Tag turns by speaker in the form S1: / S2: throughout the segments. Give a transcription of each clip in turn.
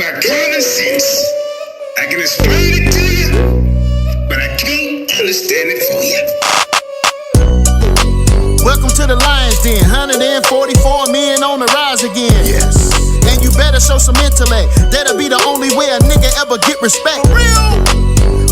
S1: by common sense. I can explain it to you, but I can't understand it for you.
S2: Welcome to the LIONSDEN, 144 men on the rise again.
S1: Yes.
S2: And you better show some intellect. That'll be the only way a nigga ever get respect.
S1: For real?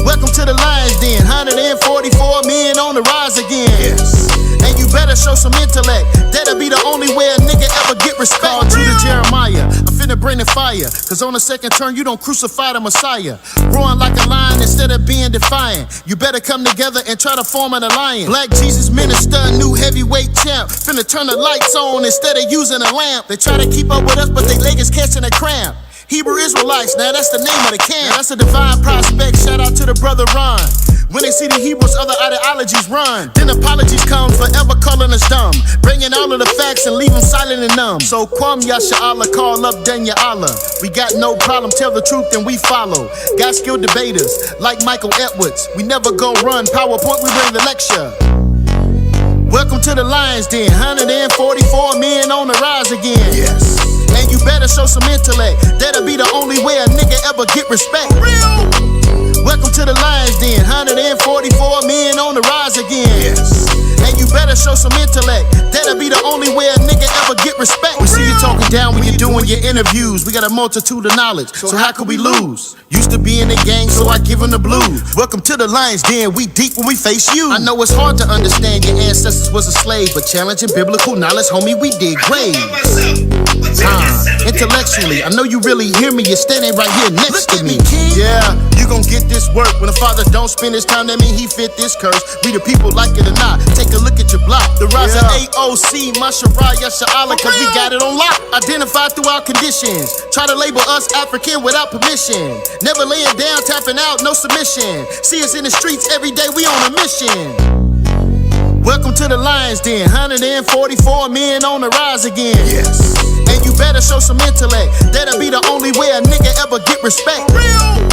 S2: Welcome to the LIONSDEN, 144 men on the rise again.
S1: Yes.
S2: And you better show some intellect. That'll be the only way a nigga ever get respect. Called you to Jeremiah, I'm finna bring the fire. Cause on the second turn, you don't crucify the Messiah. Roaring like a lion instead of being defiant. You better come together and try to form an alliance. Black Jesus minister, new heavyweight champ. Finna turn the lights on instead of using a lamp. They try to keep up with us, but they leg is catching a cramp. Hebrew Israelites, now that's the name of the camp. That's a divine prospect, shout out to the brother Ron. When they see the Hebrews, other ideologies run. Then apologies come, forever calling us dumb. Bringing all of the facts and leave them silent and numb. So Kwam Yasha Allah, call up Denya Allah. We got no problem, tell the truth and we follow. Got skilled debaters, like Michael Edwards. We never go run, PowerPoint, we bring the lecture. Welcome to the LIONSDEN, 144 men on the rise again.
S1: Yes.
S2: And you better show some intellect. That'll be the only way a nigga ever get respect.
S1: For real?
S2: Welcome to the LIONSDEN, 144 men on the rise again.
S1: Yes.
S2: And you better show some intellect. That'll be the only way a nigga ever get respect. We see you talking down when you're doing your interviews. We got a multitude of knowledge, so how could we lose? Used to be in the gang, so I give them the blues. Welcome to the LIONSDEN, we deep when we face you. I know it's hard to understand your ancestors was a slave, but challenging biblical knowledge, homie, we dig graves. Intellectually, I know you really hear me, you're standing right here next to me. Yeah, you gon' get this work. When a father don't spend his time, that mean he fit this curse. We the people, like it or not, take a look at your block. The rise of AOC, Masharah, Yasha'Allah, cause we got it on lock. Identified through our conditions. Try to label us African without permission. Never laying down, tapping out, no submission. See us in the streets every day, we on a mission. Welcome to the LIONSDEN, 144 men on the rise again.
S1: Yes.
S2: And you better show some intellect. That'll be the only way a nigga ever get respect.
S1: For real?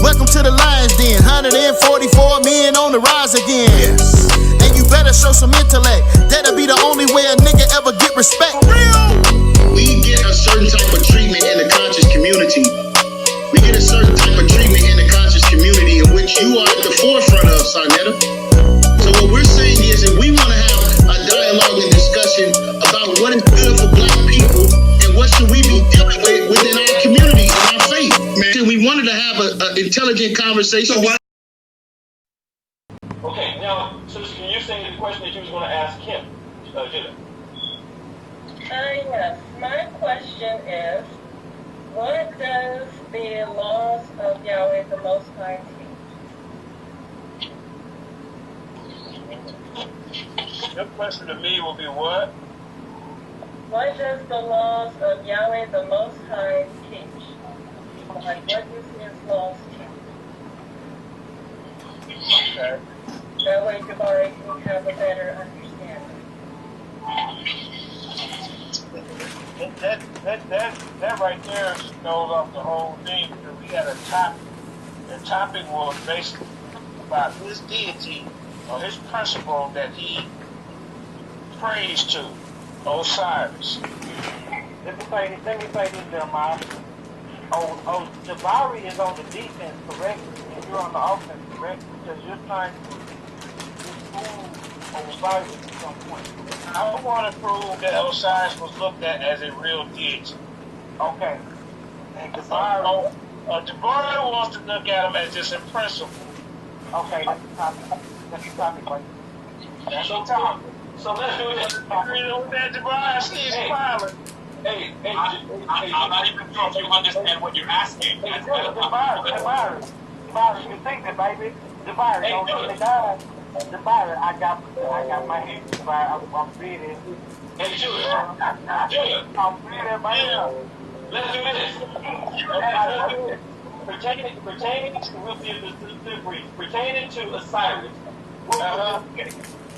S2: Welcome to the LIONSDEN, 144 men on the rise again.
S1: Yes.
S2: And you better show some intellect. That'll be the only way a nigga ever get respect.
S1: For real?
S3: We get a certain type of treatment in the conscious community. We get a certain type of treatment in the conscious community in which you are at the forefront of, Sarnetta. So what we're saying is that we want to have a dialogue and discussion about what is good for black people and what should we be dealing with within our community and our faith. Man, we wanted to have an intelligent conversation.
S4: Okay, now, sister, you're saying the question that you was going to ask him, Jada.
S5: Yes. My question is, what does the laws of Yahweh the Most High teach?
S4: Your question to me will be what?
S5: What does the laws of Yahweh the Most High teach? Like, what does his laws teach?
S4: Okay.
S5: That way Jabari can have a better understanding.
S4: That right there goes off the whole thing, because we had a topic. The topic was basically about his deity or his principle that he prays to, Osiris.
S6: Let me say this, Jeremiah. Jabari is on the defense, correct? And you're on the offense, correct? Because you're trying to disprove Osiris at some point.
S4: I want to prove that Osiris was looked at as a real deity.
S6: Okay. And
S4: Jabari wants to look at him as just a principle.
S6: Okay, that's the topic. That's the topic, right?
S4: That's the topic. So let's do this. Agree with that, Jabari? He's smiling.
S7: I'm not even sure if you understand what you're asking.
S6: Jabari, you think that, baby? Jabari, don't let me die. Jabari, I got my hands, Jabari. I'm reading.
S4: Hey, Judah.
S6: I'm reading, baby.
S4: Let's do this. Pertaining to Osiris,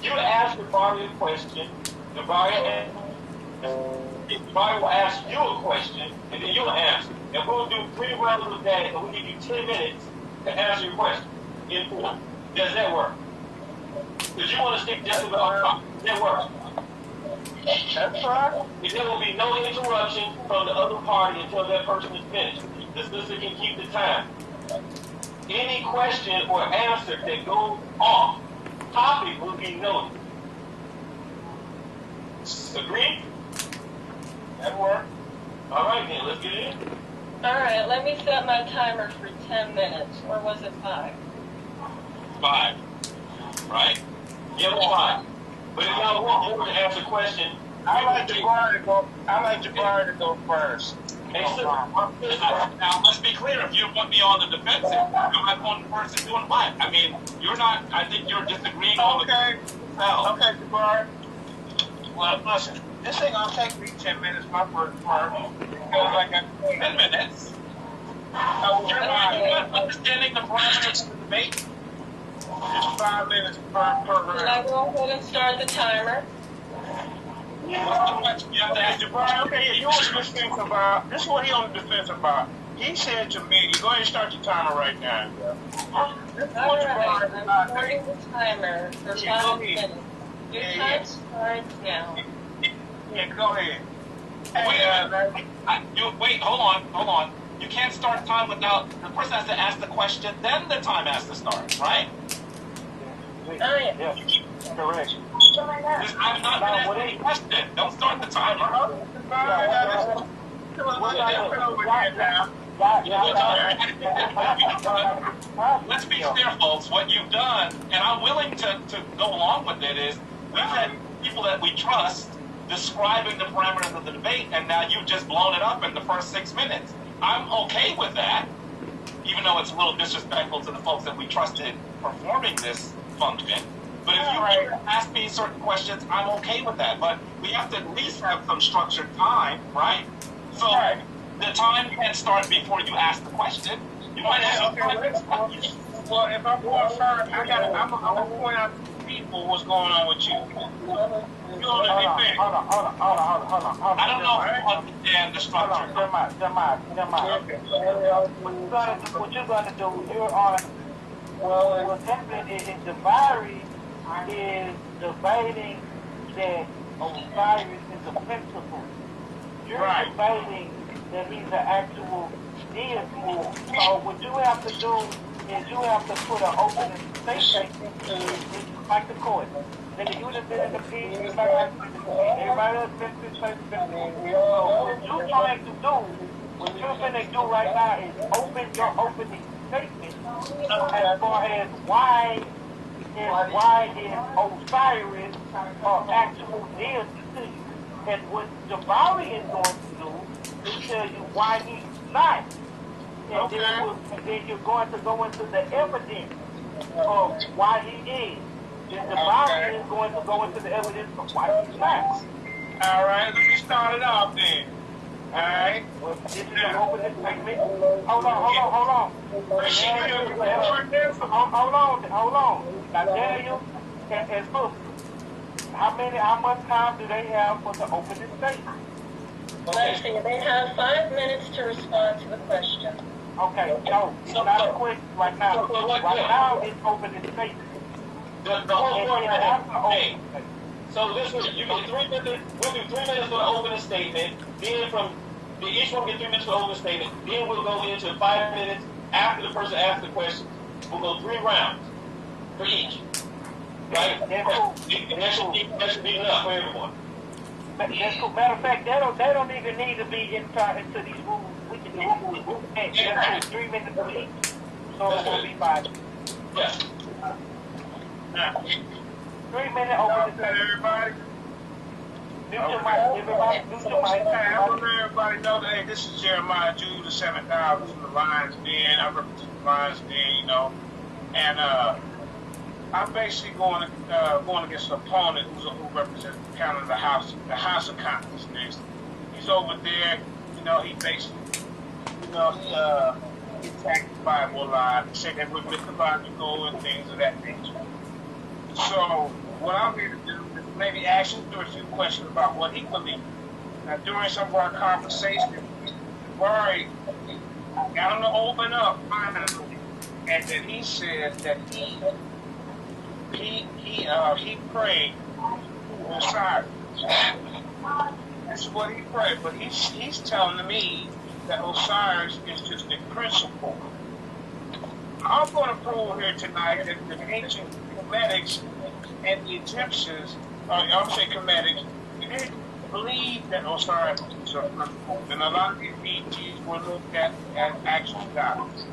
S4: you ask Jabari a question, Jabari will ask you a question, and then you'll answer. And we'll do 3 rounds of that, and we'll give you 10 minutes to answer your question in 4. Does that work? Because you want to stick just to the up. Does that work? That's right. There will be no interruption from the other party until that person is finished.
S8: the sister can keep the time. Any question or answer that goes off topic will be noted. Agree? That work? All right, then, let's get in.
S5: All right, let me set my timer for 10 minutes. Or was it 5?
S8: 5. Right? Yeah, 5. But if y'all want more to answer questions,
S4: I like Jabari to go first.
S8: Hey, now let's be clear. If you want me on the defensive, you're not one person doing what? I mean, you're not. I think you're disagreeing on the.
S4: Okay, Jabari. Well, listen. This ain't gonna take me 10 minutes. My first part. Because I got
S8: 10 minutes. You're not understanding the parameters of the debate.
S4: Just 5 minutes per round.
S5: Can I go ahead and start the timer?
S8: You have to ask
S4: Jabari, okay, you on the defense about, this is what he on the defense about. He said to me, you go ahead and start your timer right now. This is what
S5: Alright,
S4: Jabari
S5: I'm starting the timer for 5 minutes. Your time starts now.
S4: Yeah, go ahead.
S8: Wait, hold on. You can't start time without, the person has to ask the question, then the time has to start, right?
S5: Yeah.
S4: Correct.
S8: I'm not going to ask any question. Don't start the timer. Let's be clear, folks. What you've done, and I'm willing to go along with it, is we've had people that we trust describing the parameters of the debate, and now you've just blown it up in the first 6 minutes. I'm okay with that, even though it's a little disrespectful to the folks that we trusted performing this function. But if you ask me certain questions, I'm okay with that. But we have to at least have some structured time, right? So the time can start before you ask the question. You might have
S4: Well, if I'm going first, I'm gonna point out to people what's going on with you. You're on the defense.
S6: Hold on.
S8: I don't know if you understand the structure.
S6: Jeremiah. What you're gonna do, you're on. Well, what's happening is Jabari is debating that Osiris is a principle. You're debating that he's an actual deity. So what you have to do is you have to put an opening statement like the court. Then you just been in the piece, everybody else been in the place. So what you're trying to do, what you're going to do right now is open your opening statement as far as why is Osiris an actual deity to you. And what Jabari is going to do is tell you why he's not. And then you're going to go into the evidence of why he is. And Jabari is going to go into the evidence of why he's not.
S4: All right, let me start it off then. All right.
S6: Well, this is the opening statement. Hold on. Hold on. Now, Daniel and Sister, how much time do they have for the opening statement?
S5: Let's see, they have 5 minutes to respond to the question.
S6: Okay, no, it's not a question right now. Right now, it's opening statement.
S8: The whole point so this was, you get 3 minutes, we'll do 3 minutes for the opening statement, then each one get 3 minutes for the opening statement, then we'll go into 5 minutes after the person asks the question. We'll go 3 rounds for each. Right? That should be enough for everyone.
S6: That's cool. Matter of fact, they don't even need to be into these rules. We can do 3 minutes for each. So it's going to be 5.
S8: Yeah.
S6: 3 minute opening statement.
S4: Everybody.
S6: I
S4: want everybody know that, hey, this is Jeremiah Jude, the 7,000 from the Lions Den. I represent the Lions Den, you know. And I'm basically going against an opponent who represents kind of the House of Congress next. He's over there, you know, he basically, you know, he attacked the Bible a lot. He said that we're mythological and things of that nature. So what I'm here to do is maybe ask him a few questions about what he believes. Now, during some of our conversations, Barry got him to open up finally, and then he said that he prayed to Osiris. That's what he prayed, but he's telling me that Osiris is just a principle. I'm going to prove here tonight that the ancient Kemetics and the Egyptians, I'm saying Kemetics, they believe that Osiris is a principle. And a lot of these deities were looked at as actual gods.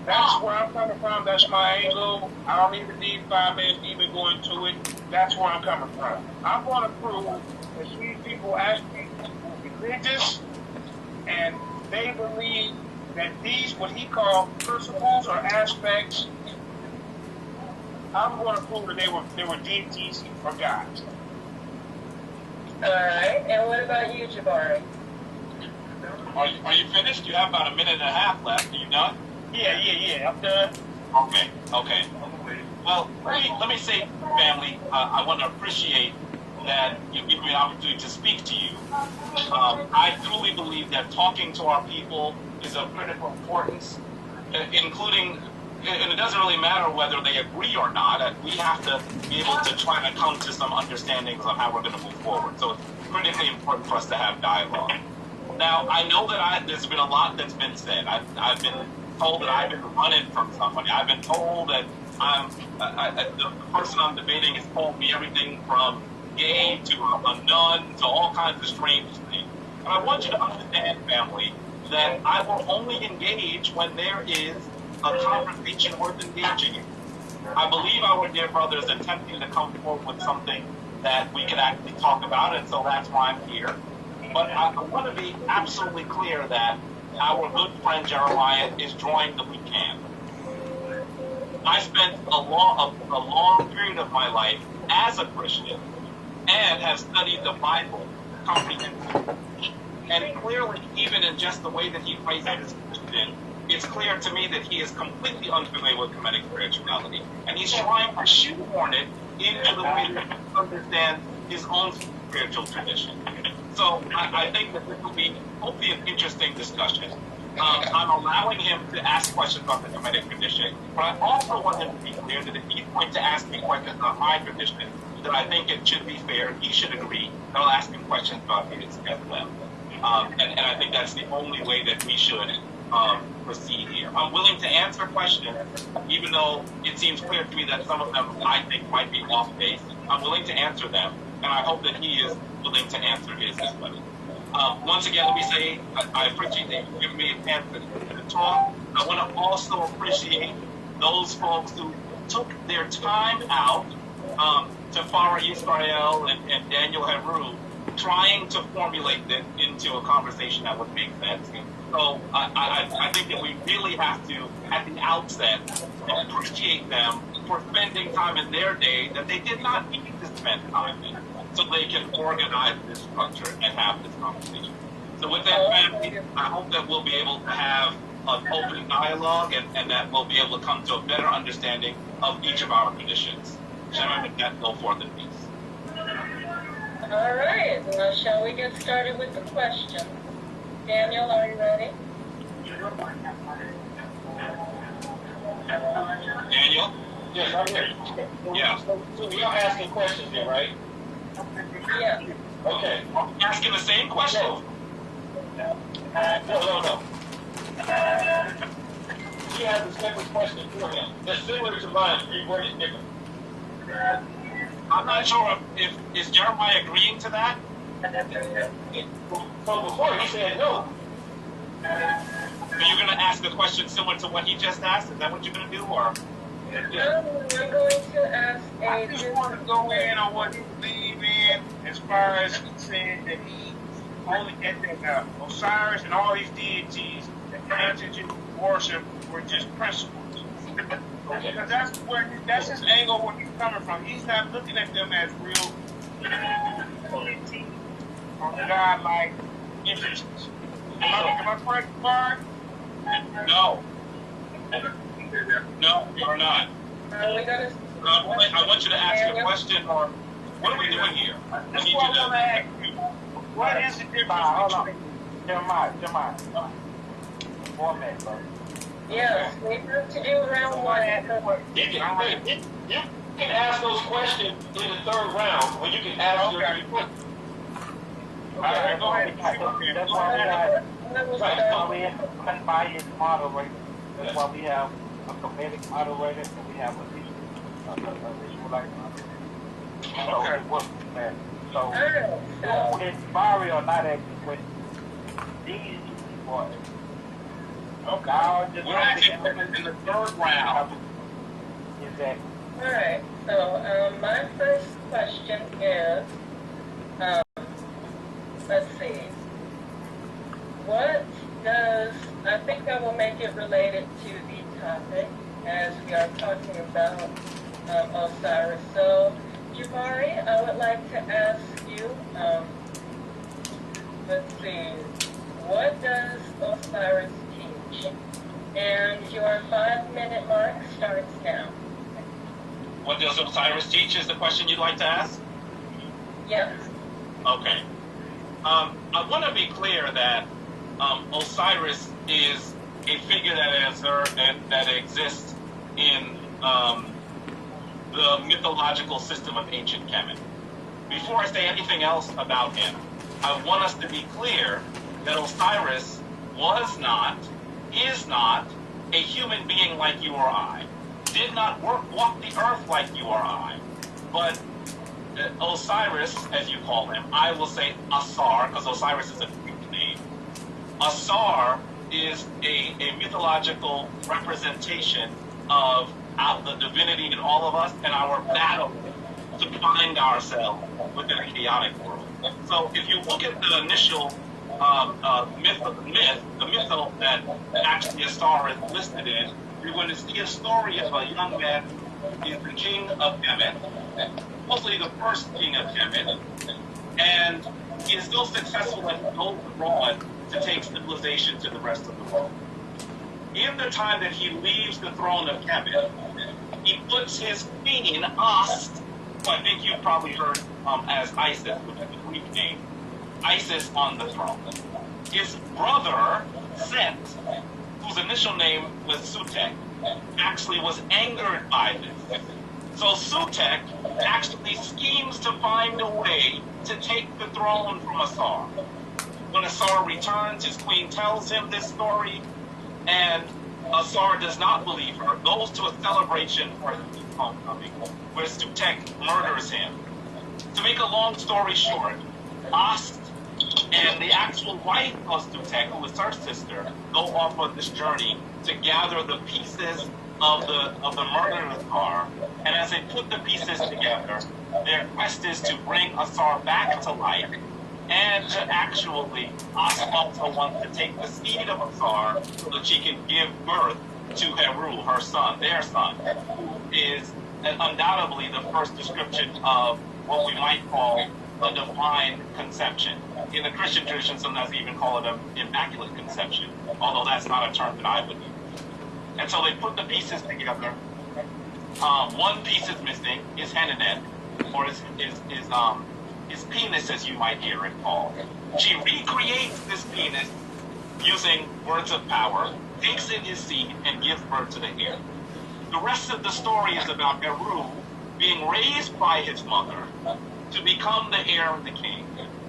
S4: That's where I'm coming from. That's my angle. I don't even need 5 minutes to even go into it. That's where I'm coming from. I'm going to prove that these people actually religious and they believe that these, what he called principles or aspects, I'm going to prove that they were deities or gods.
S5: All right. And what about you, Jabari?
S8: Are you finished? You have about a minute and a half left. Are you done?
S4: Yeah. I'm done.
S8: Okay. Well, let me say, family, I want to appreciate that you give me an opportunity to speak to you. I truly believe that talking to our people is of critical importance, including, and it doesn't really matter whether they agree or not. We have to be able to try to come to some understandings of how we're going to move forward. So it's critically important for us to have dialogue. Now, I know that there's been a lot that's been said. I've been told that I've been running from somebody. I've been told that the person I'm debating has told me everything from gay to a nun to all kinds of strange things. And I want you to understand, family, that I will only engage when there is a conversation worth engaging in. I believe our dear brother is attempting to come forward with something that we can actually talk about, and so that's why I'm here. But I want to be absolutely clear that our good friend Jeremiah is drawing the we can. I spent a long period of my life as a Christian and have studied the Bible comprehensively. And clearly, even in just the way that he phrases it as Christian, it's clear to me that he is completely unfamiliar with Kemetic spirituality. And he's trying to shoehorn it into the way that he understands his own spiritual tradition. So I think that this will be hopefully an interesting discussion. I'm allowing him to ask questions about the Kemetic tradition, but I also want him to be clear that if he's going to ask me questions about my tradition, that I think it should be fair, he should agree, that I'll ask him questions about his as well. And I think that's the only way that we should proceed here. I'm willing to answer questions, even though it seems clear to me that some of them I think might be off base. I'm willing to answer them, and I hope that he is willing to answer his as well. Once again, let me say, I appreciate that you giving me a chance to talk. I want to also appreciate those folks who took their time out, Tafara Yisrael and Daniel Heru, trying to formulate this into a conversation that would make sense. So I think that we really have to, at the outset, appreciate them for spending time in their day that they did not need to spend time in, so they can organize this structure and have this conversation. So with that, family, I hope that we'll be able to have an open dialogue and that we'll be able to come to a better understanding of each of our traditions. Shall we go forth in peace?
S5: All right. Now, shall we get started with the question? Daniel, are you ready?
S8: Daniel?
S9: Yes, I'm here.
S8: Yeah.
S9: So we are asking questions here, right?
S5: Yeah.
S9: Okay.
S8: Asking the same question?
S9: No. She has a separate question for him. That's similar to mine, reworded different.
S8: I'm not sure if is Jeremiah agreeing to that?
S9: So before he said no.
S8: So you're going to ask a question similar to what he just asked? Is that what you're going to do, or?
S5: We're going to ask
S4: I just want to go in on what he believes in as far as saying that he only that Osiris and all these deities that ancient worship were just principles. Because that's his angle where he's coming from. He's not looking at them as real deities or godlike entities. Am I correct, Bart?
S8: No. No, you're not. I want you to ask a question, or what are we doing here?
S4: That's what I'm going to ask you. What is the difference between
S6: Jeremiah. 1 minute, bro.
S5: Yes, we have to do round one.
S9: You can ask those questions in the third round when you can ask your report.
S6: That's why we have unbiased moderator. That's why we have a comedic moderator and we have a visualizer moderator. So it works from there. So you and Barry are not asking questions. These people are.
S8: Okay. We're asking in the third round.
S6: Exactly.
S5: All right. So my first question is, let's see. What does, I think I will make it related to the topic as we are talking about Osiris. So, Jabari, I would like to ask you, let's see, what does Osiris teach? And your 5-minute mark starts now.
S8: What does Osiris teach is the question you'd like to ask?
S5: Yes.
S8: Okay. I want to be clear that Osiris is a figure that exists in the mythological system of ancient Kemet. Before I say anything else about him, I want us to be clear that Osiris was not, is not, a human being like you or I, did not walk the earth like you or I, but Osiris, as you call him, I will say Asar, because Osiris is a Greek name. Asar is a mythological representation of the divinity in all of us and our battle to find ourselves within a chaotic world. So if you look at the initial the mythos that actually Asar is listed in, you're going to see a story of a young man who is the king of Kemet, mostly the first king of Kemet, and he is so successful that he goes abroad to take civilization to the rest of the world. In the time that he leaves the throne of Kemet, he puts his queen, Ast, who I think you've probably heard as Isis, which is the Greek name, Isis on the throne. His brother, Set, whose initial name was Sutek, actually was angered by this. So Sutek actually schemes to find a way to take the throne from Asar. When Asar returns, his queen tells him this story, and Asar does not believe her, goes to a celebration for his homecoming, where Sutek murders him. To make a long story short, Ast and the actual wife of Sutek, who is her sister, go off on this journey to gather the pieces of the murder of Asar, and as they put the pieces together, their quest is to bring Asar back to life, and to actually, Ast also wants to take the seed of Asar so that she can give birth to Heru, her son, their son, who is undoubtedly the first description of what we might call a divine conception. In the Christian tradition, sometimes they even call it an immaculate conception, although that's not a term that I would use. And so they put the pieces together. One piece is missing, his Henenet, or his penis, as you might hear it called. She recreates this penis using words of power, takes in his seed, and gives birth to the heir. The rest of the story is about Heru being raised by his mother to become the heir of the king.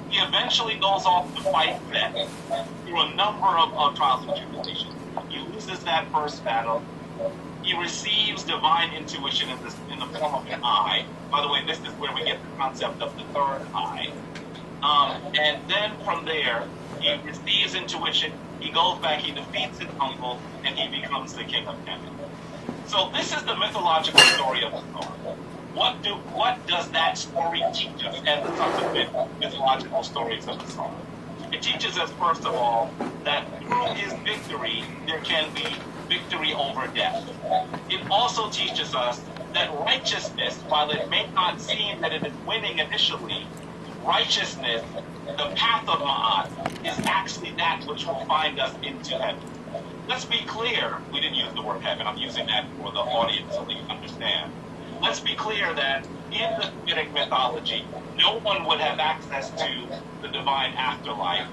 S8: He eventually goes off to fight Set through a number of trials and tribulations. He loses that first battle. He receives divine intuition in the form of an eye. By the way, this is where we get the concept of the third eye. And then from there, he receives intuition. He goes back, he defeats his uncle, and he becomes the king of Kemet. So this is the mythological story of Asar. What does that story teach us, and the subsequent mythological stories of Asar? It teaches us, first of all, that through his victory, there can be victory over death. It also teaches us that righteousness, while it may not seem that it is winning initially, righteousness, the path of Ma'at, is actually that which will find us into heaven. Let's be clear, we didn't use the word heaven, I'm using that for the audience so they can understand. Let's be clear that in the Semitic mythology, no one would have access to the divine afterlife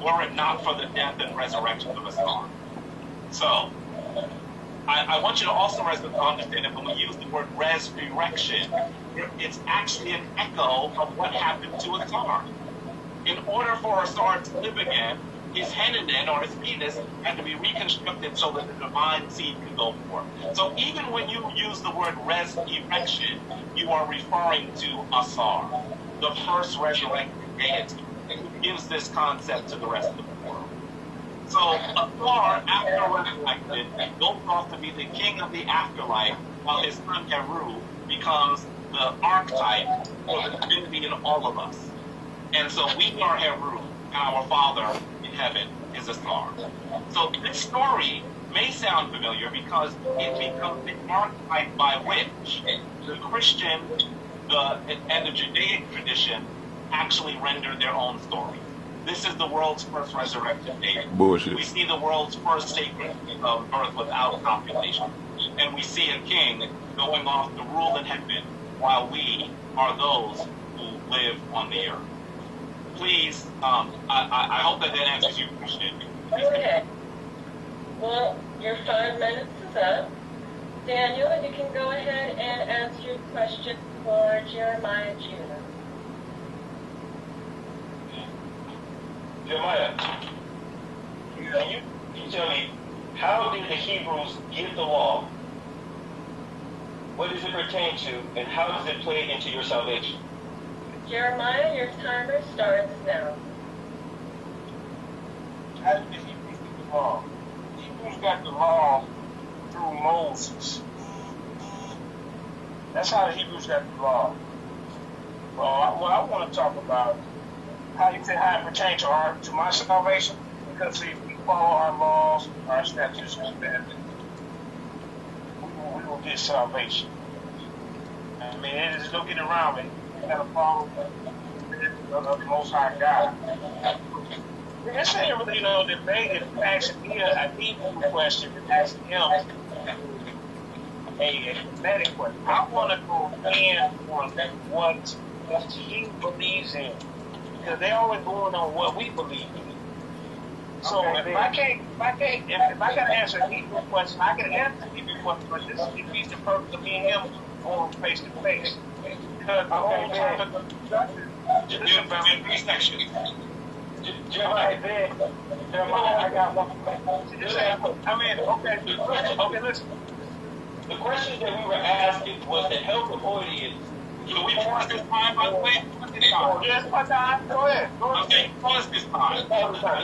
S8: were it not for the death and resurrection of Asar. So, I want you to also understand that when we use the word resurrection, it's actually an echo of what happened to Asar. In order for a star to live again, his henenden, or his penis, had to be reconstructed so that the divine seed could go forth. So even when you use the word resurrection, you are referring to Asar, the first resurrected deity, who gives this concept to the rest of the world. So Asar, after resurrected, goes off to be the king of the afterlife, while his son Heru becomes the archetype for the divinity in all of us. And so we are Heru, and our Father in heaven is Asar. So this story may sound familiar because it becomes the archetype by which the Christian and the Judaic tradition actually render their own story. This is the world's first resurrected deity.
S10: Bullshit.
S8: We see the world's first sacred birth without copulation. And we see a king going off to rule in heaven while we are those who live on the earth. Please, I hope that answers your question.
S5: Okay. Well, your 5 minutes is up. Daniel, you can go ahead and answer your question for Jeremiah Judah.
S9: Jeremiah, can you tell me, how did the Hebrews get the law? What does it pertain to, and how does it play into your salvation?
S5: Jeremiah, your timer starts now.
S4: How did the Hebrews get the law? The Hebrews got the law through Moses. That's how the Hebrews got the law. Well, I want to talk about how it pertains to my salvation, because if we follow our laws, our statutes, and commandments, we will get salvation. I mean, there's no getting around it. You got to follow the the Most High God. This ain't really no debate. If you ask me a Hebrew question, and ask him a kinetic question, I want to go in on what he believes in, because they always going on what we believe in. So if I gotta answer a Hebrew question, I can answer a Hebrew question, but this defeats the purpose of me and him going face to face. Because the whole time of the discussion is about Jeremiah, I got one question. Okay, listen.
S9: The question that we were asking was the health authorities.
S8: Can we pause this time, by the way?
S4: Yes, my time. Go ahead.
S8: Okay, pause this time.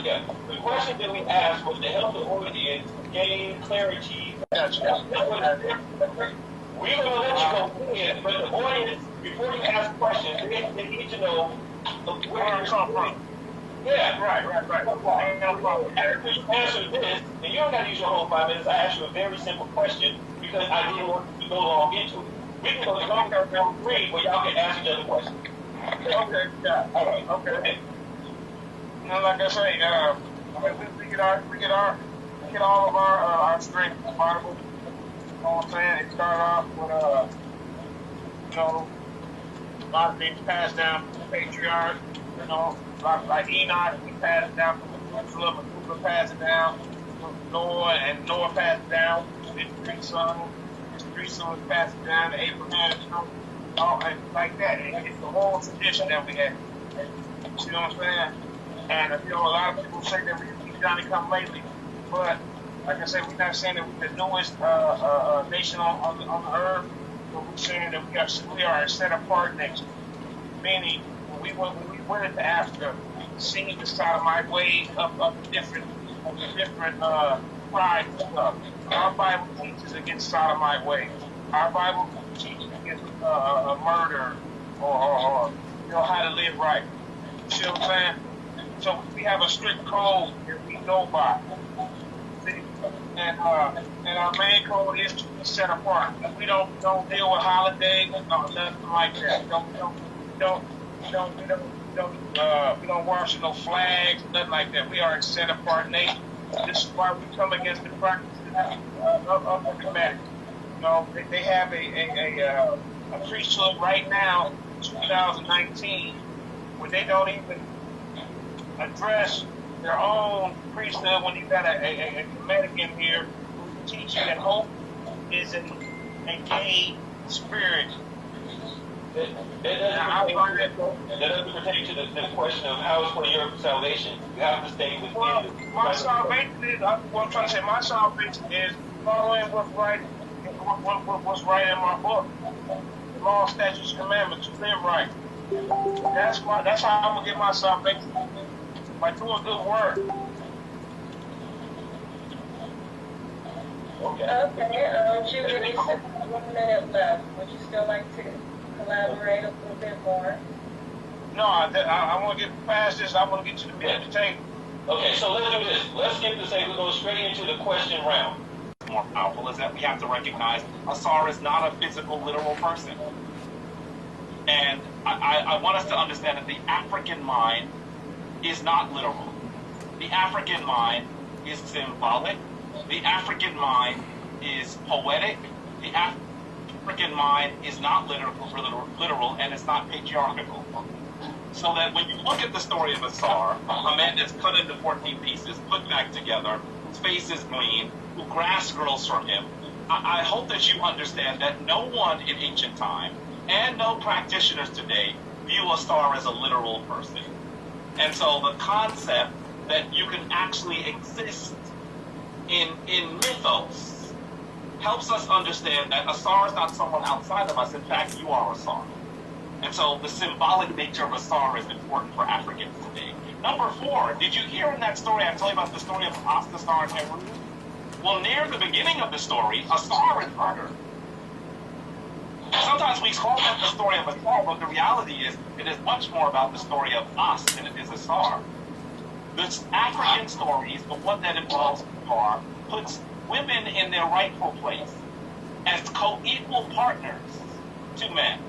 S9: Yeah. The question that we asked was the health authorities gain clarity.
S4: Gotcha.
S9: We're going to let you go in, but the audience, before you ask questions, they need to know where you're coming from. Yeah.
S4: Right.
S9: After you answer this, and you don't got to use your whole 5 minutes, I asked you a very simple question because I didn't want you to go long into it. We can go to longer round 3 where y'all can ask each other questions.
S4: Okay, yeah.
S9: All right.
S4: Okay. Now, like I say, we get all of our strength from the Bible. You know what I'm saying? It started off with a lot of things passed down from the patriarch. Like Enoch, he passed it down from Methuselah. Methuselah passed it down from Noah, and Noah passed it down to his 3 sons. His 3 sons passed it down to Abraham. And like that. It's the whole tradition that we have. You know what I'm saying? And a lot of people say that we Johnny come lately, but like I said, we're not saying that we're the newest nation on the earth, but we're saying that we are a set apart nation. Meaning, when we went into Africa, seen the sodomite way of the different pride stuff. Our Bible teaches against sodomite ways. Our Bible teaches against murder or how to live right. You see what I'm saying? So we have a strict code that we go by. See? And our main code is to be set apart. We don't deal with holidays, nothing like that. We don't worship no flags, nothing like that. We are a set apart nation. This is why we come against the practices of the Kemetic. They have a priesthood right now, 2019, where they don't even address their own priesthood when you got a Kemetic in here who teach you that hope is a gay spirit.
S9: That doesn't pertain to the question of how is for your salvation. You have to stay within.
S4: Well, my salvation is, what I'm trying to say, my salvation is following what's right in my book. The law, statutes, commandments, to live right. That's how I'm going to get my salvation. By doing good work.
S5: Okay, Julie, you said 1 minute left. Would you still like to elaborate a little bit more?
S4: No, I want to get past this. I want to get to the meat of the table.
S9: Okay, so let's do this. Let's skip this and we'll go straight into the question round.
S8: More powerful is that we have to recognize Asar is not a physical, literal person. And I want us to understand that the African mind is not literal. The African mind is symbolic. The African mind is poetic. The African mind is not literal, and it's not patriarchal. So that when you look at the story of Asar, a man that's cut into 14 pieces, put back together, his face is green, who grass grows from him, I hope that you understand that no one in ancient time, and no practitioners today, view Asar as a literal person. And so the concept that you can actually exist in mythos helps us understand that Asar is not someone outside of us. In fact, you are Asar. And so the symbolic nature of Asar is important for Africans today. Number 4, did you hear in that story, I told you about the story of Asar and Heru? Well, near the beginning of the story, Asar is murdered. Sometimes we call that the story of Asar, but the reality is it is much more about the story of us than it is Asar. This African stories, the one that involves Asar, puts women in their rightful place as co-equal partners to men.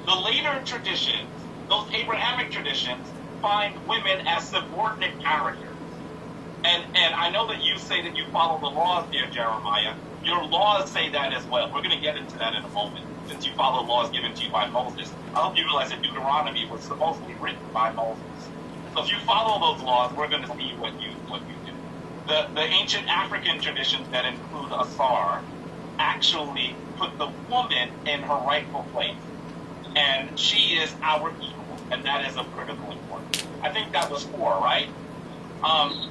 S8: The later traditions, those Abrahamic traditions, find women as subordinate characters. And I know that you say that you follow the laws, dear Jeremiah. Your laws say that as well. We're going to get into that in a moment, since you follow laws given to you by Moses. I hope you realize that Deuteronomy was supposedly written by Moses. So if you follow those laws, we're going to see what you do. The ancient African traditions that include Asar actually put the woman in her rightful place. And she is our equal, and that is of critical importance. I think that was 4, right?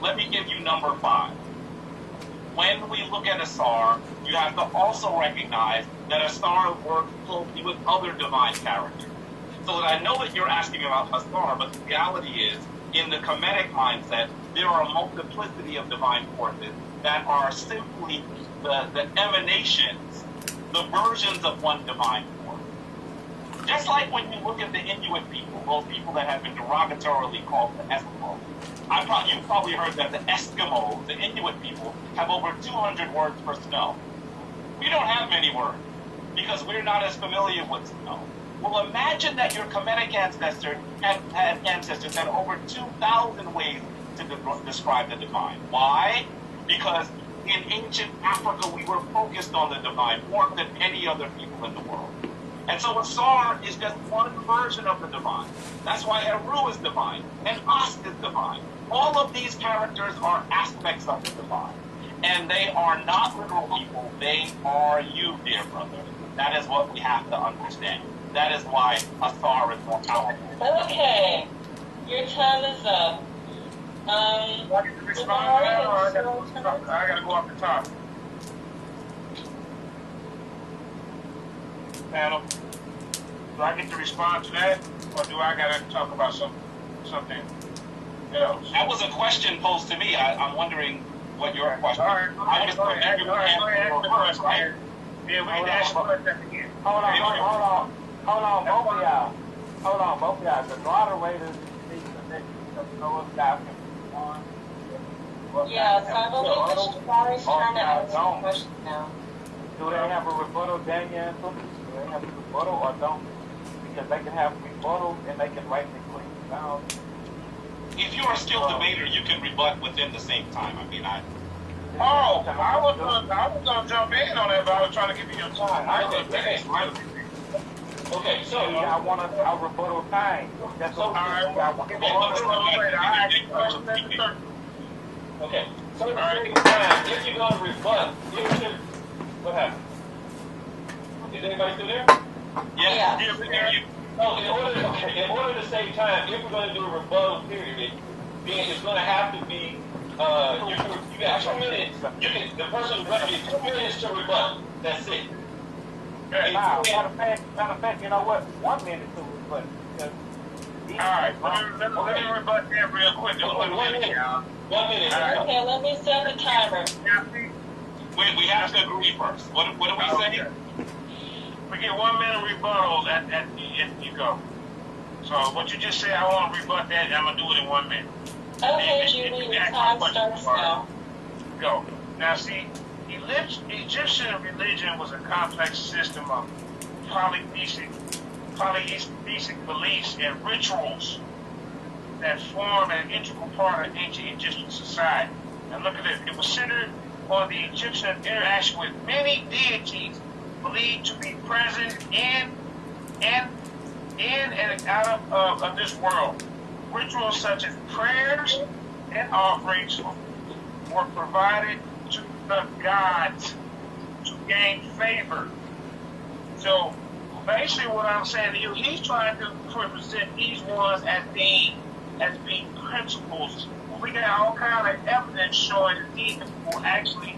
S8: Let me give you number 5. When we look at Asar, you have to also recognize that Asar works closely with other divine characters. So that I know that you're asking about Asar, but the reality is, in the Kemetic mindset, there are a multiplicity of divine forces that are simply the emanations, the versions of one divine force. Just like when you look at the Inuit people, those people that have been derogatorily called the Eskimos, you've probably heard that the Eskimos, the Inuit people, have over 200 words for snow. We don't have many words because we're not as familiar with snow. Well, imagine that your Kemetic ancestors had over 2,000 ways to describe the divine. Why? Because in ancient Africa, we were focused on the divine more than any other people in the world. And so Asar is just one version of the divine. That's why Heru is divine, and Ast is divine. All of these characters are aspects of the divine. And they are not literal people, they are you, dear brother. That is what we have to understand. That is why Asar is more powerful.
S5: Okay, your time is up.
S4: Do I get to respond now, or I gotta go off the top? Panel, do I get to respond to that, or do I gotta talk about something else?
S8: That was a question posed to me. I'm wondering what your question is.
S4: All right, go ahead, ask the question. Yeah, we need to ask the question again.
S6: Hold on, both of y'all. The moderators need to know if y'all can respond.
S5: Yes, I believe that Shibari's trying to answer the question now.
S6: Do they have a rebuttal, Daniel? Do they have a rebuttal or don't? Because they can have a rebuttal and they can write the clean down.
S8: If you're a skilled debater, you can rebut within the same time. I
S4: was gonna jump in on that, but I was trying to give you your time.
S9: Okay, so
S6: I want a rebuttal time. That's
S4: all right.
S9: Okay. So if you're going to rebut, what happened? Is anybody still there?
S8: Yes.
S5: Yeah.
S9: So in order to save time, if we're going to do a rebuttal period, then it's going to have to be you got 2 minutes. The person who's going to get 2 minutes to rebut. That's it.
S6: Matter of fact, you know what? 1 minute to rebut.
S4: Alright, let me rebut that real quick.
S9: 1 minute. 1 minute.
S5: Okay, let me set the timer.
S8: Wait, we have to agree first. What do we say?
S4: We get 1 minute rebuttal at you go. So what you just said, I want to rebut that. I'm gonna do it in 1 minute.
S5: Okay, Julie, your time starts now.
S4: Go. Now see, Egyptian religion was a complex system of polytheistic beliefs and rituals that form an integral part of ancient Egyptian society. Now look at it. It was centered on the Egyptian interaction with many deities believed to be present in and out of this world. Rituals such as prayers and offerings were provided to the gods to gain favor. So basically what I'm saying to you, he's trying to represent these ones as being principles. We got all kind of evidence showing that these people actually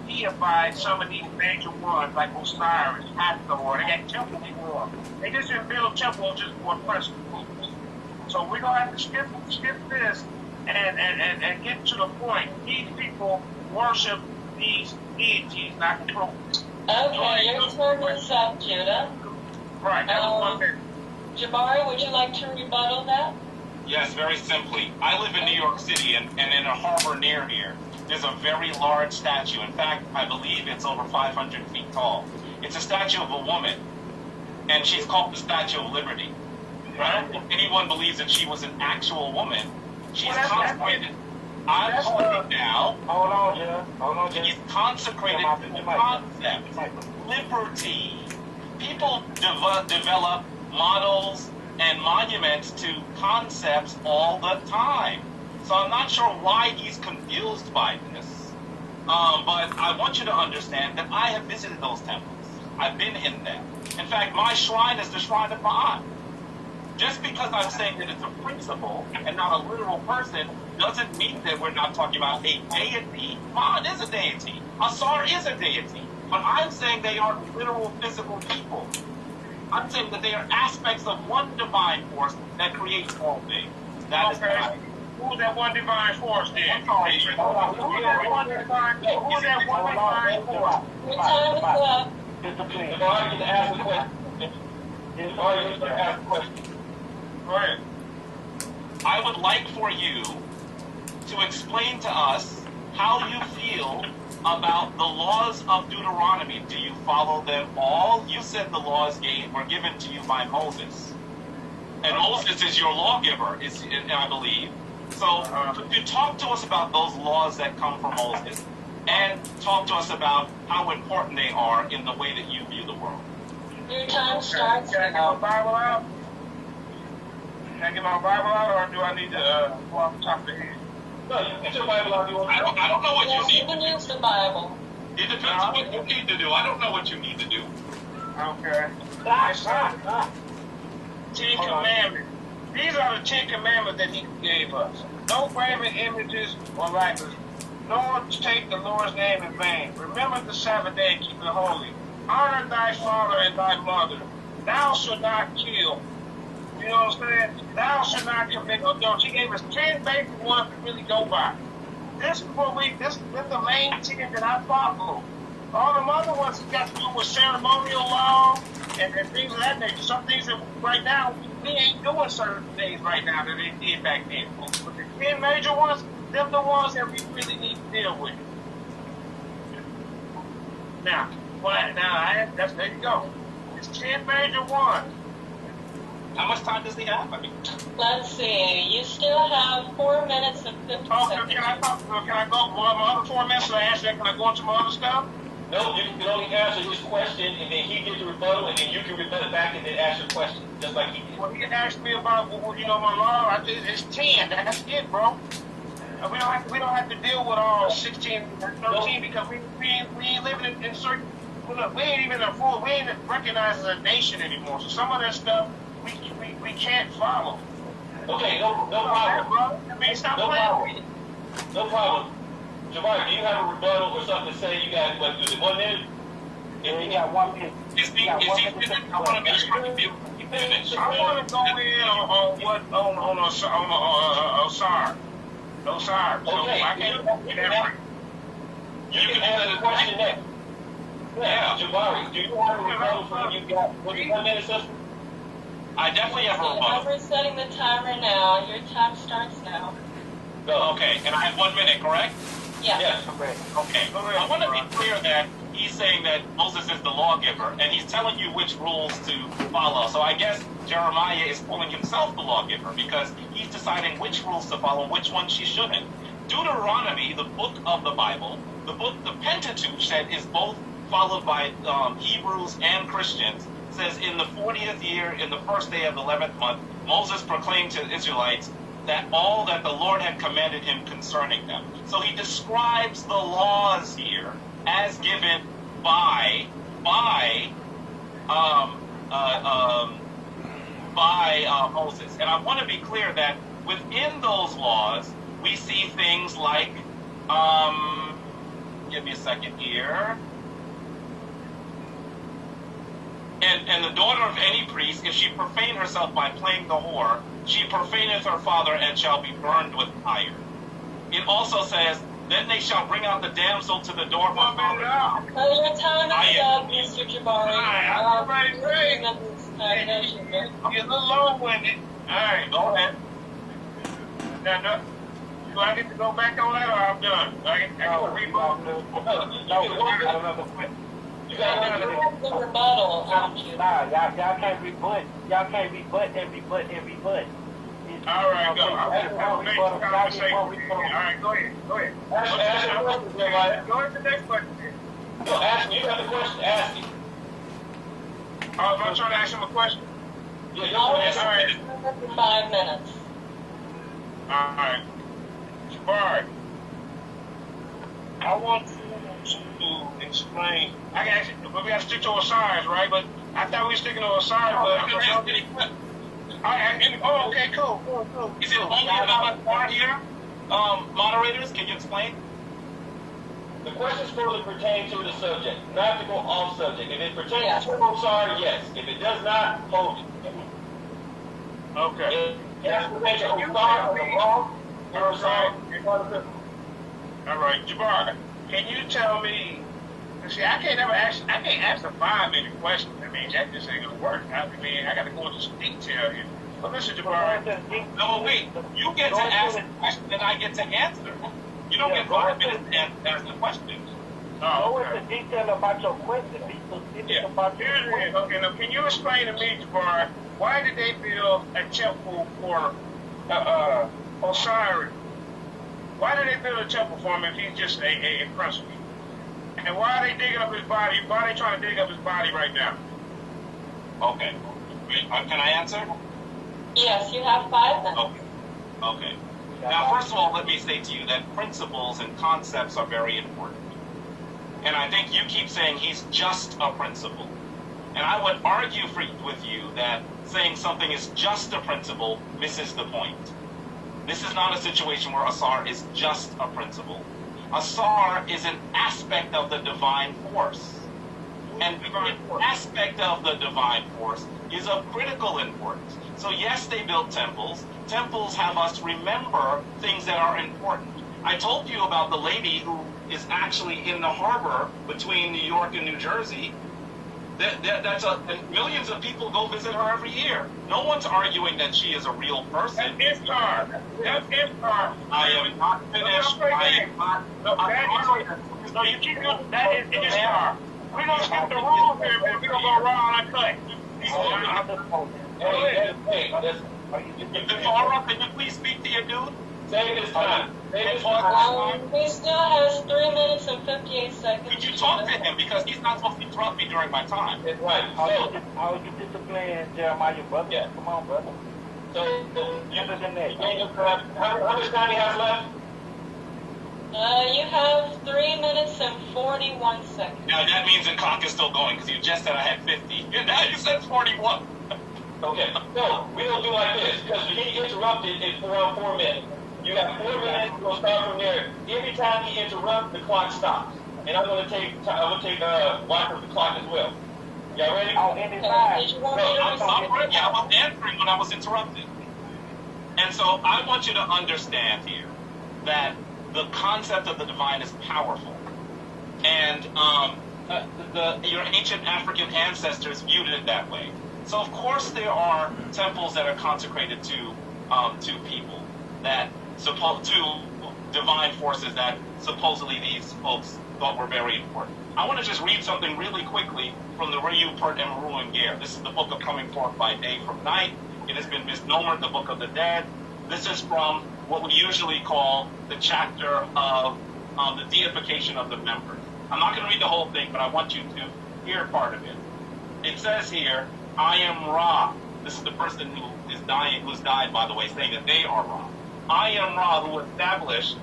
S4: deified some of these major ones like Osiris, Hathor. They got temples for them. They just didn't build temples just for principles. So we're gonna have to skip this and get to the point. These people worship these deities, not control.
S5: Okay, your turn is up, Judah.
S4: Right, that was 1 minute.
S5: Jabari, would you like to rebuttal that?
S8: Yes, very simply. I live in New York City, and in a harbor near here, there's a very large statue. In fact, I believe it's over 500 feet tall. It's a statue of a woman, and she's called the Statue of Liberty. Right? If anyone believes that she was an actual woman, she's consecrated. I'm calling now.
S6: Hold on, Jim.
S8: She's consecrated to the concept, liberty. People develop models and monuments to concepts all the time. So I'm not sure why he's confused by this. But I want you to understand that I have visited those temples. I've been in them. In fact, my shrine is the shrine of Ma'at. Just because I'm saying that it's a principle and not a literal person doesn't mean that we're not talking about a deity. Ma'at is a deity. Asar is a deity. But I'm saying they are literal physical people. I'm saying that they are aspects of one divine force that creates all things. That is right.
S4: Who's that one divine force then?
S6: Hold on.
S4: Who's that one divine force?
S5: Your time is up.
S9: If I get to ask a question.
S4: Go ahead.
S8: I would like for you to explain to us how you feel about the laws of Deuteronomy. Do you follow them all? You said the laws were given to you by Moses. And Moses is your lawgiver, I believe. So could you talk to us about those laws that come from Moses and talk to us about how important they are in the way that you view the world?
S5: Your time starts
S4: Can I get my Bible out? Can I get my Bible out, or do I need to go off the top of the head?
S9: No, you get your Bible out.
S8: I don't know what
S5: Yes,
S8: you
S5: you
S8: need
S5: can
S8: to
S5: use the Bible.
S8: do. It depends on what you need to do. I don't know what you need to do.
S4: Okay. Ten Commandments. These are the 10 Commandments that he gave us. No graven images or likeness, nor take the Lord's name in vain. Remember the Sabbath day and keep it holy. Honor thy father and thy mother. Thou shalt not kill. You know what I'm saying? Thou shalt not commit adultery. He gave us 10 basic ones to really go by. This is the main 10 that I follow. All the other ones got to do with ceremonial law and things of that nature. Some things that right now, we ain't doing certain things right now that they did back then. But the 10 major ones, them the ones that we really need to deal with. Now, there you go. It's 10 major ones.
S8: How much time does he have?
S5: Let's see. You still have 4 minutes and 50
S4: Oh,
S5: seconds.
S4: can I go my other 4 minutes? So I answer that. Can I go into my other stuff?
S9: No, you can only answer his question, and then he gets the rebuttal, and then you can rebut it back and then ask your question, just like he did.
S4: Well, he asked me about, my law. It's 10. That's it, bro. We don't have to deal with all 16 and 13 because we ain't living in certain look, we ain't even we ain't recognized as a nation anymore. So some of that stuff we can't follow.
S9: Okay, no problem.
S4: I mean, stop
S9: No
S4: playing
S9: problem.
S4: with it.
S9: No problem. Jabari, do you have a rebuttal or something to say? You got, what, is it 1 minute?
S6: Yeah, you got 1 minute.
S8: Is he finished? I want to make sure he finished.
S4: I want to go in on Osar. Osar. So
S9: Okay.
S4: I can't get that right.
S9: You can answer the question next. Yeah, Jabari, do you have a rebuttal for when you got, what's the 1 minute, sister?
S8: I definitely have a
S5: I'm
S8: rebuttal.
S5: resetting the timer now. Your time starts now.
S9: Go.
S8: Okay, and I have 1 minute, correct?
S5: Yeah.
S9: Yes.
S8: Okay. I want to be clear that he's saying that Moses is the lawgiver, and he's telling you which rules to follow. So I guess Jeremiah is calling himself the lawgiver because he's deciding which rules to follow, which ones she shouldn't. Deuteronomy, the book of the Bible, the Pentateuch said is both followed by Hebrews and Christians, says in the 40th year, in the first day of the 11th month, Moses proclaimed to the Israelites that all that the Lord had commanded him concerning them. So he describes the laws here as given by Moses. And I want to be clear that within those laws, we see things like, give me a second here. And the daughter of any priest, if she profane herself by playing the whore, she profaneth her father and shall be burned with fire. It also says, then they shall bring out the damsel to the door of her father.
S5: So your time is up, Mr. Jabari.
S4: I'm ready. You're a little long-winded. All right,
S8: Go ahead.
S4: Now, do I get to go back on that, or I'm done? I get to rebuttal?
S9: You got
S5: You have the rebuttal, don't you?
S6: Nah, y'all can't rebut. Y'all can't rebut and rebut and rebut.
S4: All right, go. All right, go ahead. Go ahead. Go ahead to the next question.
S9: No, ask me. You got the question. Ask me.
S4: I'm trying to ask him a question.
S9: Yeah,
S5: All
S9: you're
S5: right. 5 minutes.
S4: All right. Jabari, I want you to explain. I can actually, but we got to stick to Osiris, right? But I thought we were sticking to Osiris. Oh, okay, cool.
S8: Is it only about a part here? Moderators, can you explain?
S9: The questions fully pertain to the subject, not to go off subject. If it pertains
S5: Yeah.
S9: to Osiris, yes. If it does not, hold it.
S4: Okay.
S9: Yes, pertains to Osiris or the law, or Osiris.
S4: All right, Jabari, can you tell me? See, I can't ask a 5-minute question. I mean, that just ain't gonna work. I mean, I got to go into some detail here. But listen, Jabari.
S8: No, wait. You get to ask the question, and I get to answer. You don't get 5 minutes to ask the question.
S4: Oh,
S6: Go
S4: okay.
S6: into detail about your question. Be specific about your
S4: Here's
S6: question.
S4: it. Okay, now can you explain to me, Jabari, why did they build a temple for Osiris? Why did they build a temple for him if he's just a principal? And why are they digging up his body? Why are they trying to dig up his body right now?
S8: Okay. Wait, can I answer?
S5: Yes, you have 5 minutes.
S8: Okay. Now, first of all, let me say to you that principles and concepts are very important. And I think you keep saying he's just a principle. And I would argue with you that saying something is just a principle misses the point. This is not a situation where Asar is just a principle. Asar is an aspect of the divine force. And the aspect of the divine force is of critical importance. So yes, they built temples. Temples have us remember things that are important. I told you about the lady who is actually in the harbor between New York and New Jersey. And millions of people go visit her every year. No one's arguing that she is a real person.
S4: That's Iftar. That's Iftar.
S8: I am not finished. I am not.
S4: No, you keep doing that is Iftar. We're going to skip the rules here, man. We're going to go around and cut.
S8: Iftar, can you please speak to your dude?
S9: Take this time. Take this time.
S5: He still has 3 minutes and 58 seconds.
S8: Could you talk to him? Because he's not supposed to interrupt me during my time.
S9: That's right.
S6: How you discipline Jeremiah, brother?
S9: Yeah.
S6: Come on, brother.
S9: So,
S6: Other than that.
S9: how much time he has left?
S5: You have 3 minutes and 41 seconds.
S8: Now that means the clock is still going because you just said I had 50. And now you said 41.
S9: Okay, no, we don't do like this because he interrupted it around 4 minutes. You have 4 minutes. We'll start from there. Every time he interrupts, the clock stops. And I'm going to take watch of the clock as well. Y'all ready?
S6: Oh, anytime.
S5: Did you want me to
S8: I'm ready. I was answering when I was interrupted. And so I want you to understand here that the concept of the divine is powerful. And your ancient African ancestors viewed it that way. So of course there are temples that are consecrated to people that to divine forces that supposedly these folks thought were very important. I want to just read something really quickly from the Ryu Pert and Maru and Ger. This is the book of Coming Forth by Day from Night. It has been misnomered the Book of the Dead. This is from what we usually call the chapter of the deification of the members. I'm not going to read the whole thing, but I want you to hear part of it. It says here, I am Ra. This is the person who is dying, who's died, by the way, saying that they are Ra. I am Ra, who established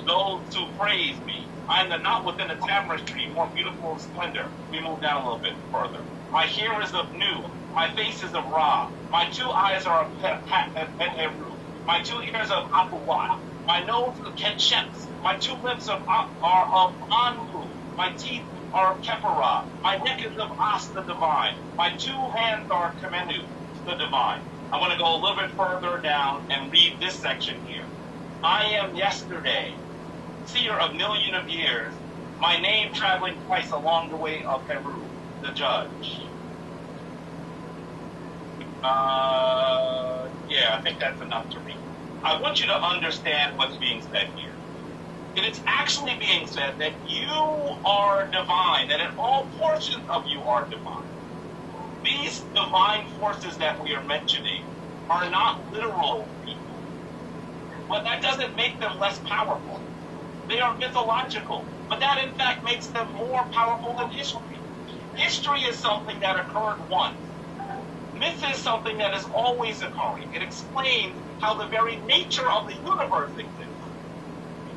S8: those who praise me. I am the knot within a tamarisk tree, more beautiful of splendor. We move down a little bit further. My hair is of Nu. My face is of Ra. My 2 eyes are of Heru. My 2 ears of Apuwat. My nose is of Kensheps. My 2 lips are of Anpu. My teeth are of Kepera. My neck is of As the divine. My 2 hands are of Kemenu, the divine. I want to go a little bit further down and read this section here. I am yesterday, seer of million of years, my name traveling twice along the way of Heru, the judge. Yeah, I think that's enough to read. I want you to understand what's being said here. It is actually being said that you are divine, that in all portions of you are divine. These divine forces that we are mentioning are not literal people. But that doesn't make them less powerful. They are mythological. But that in fact makes them more powerful than history. History is something that occurred once. Myth is something that is always occurring. It explains how the very nature of the universe exists.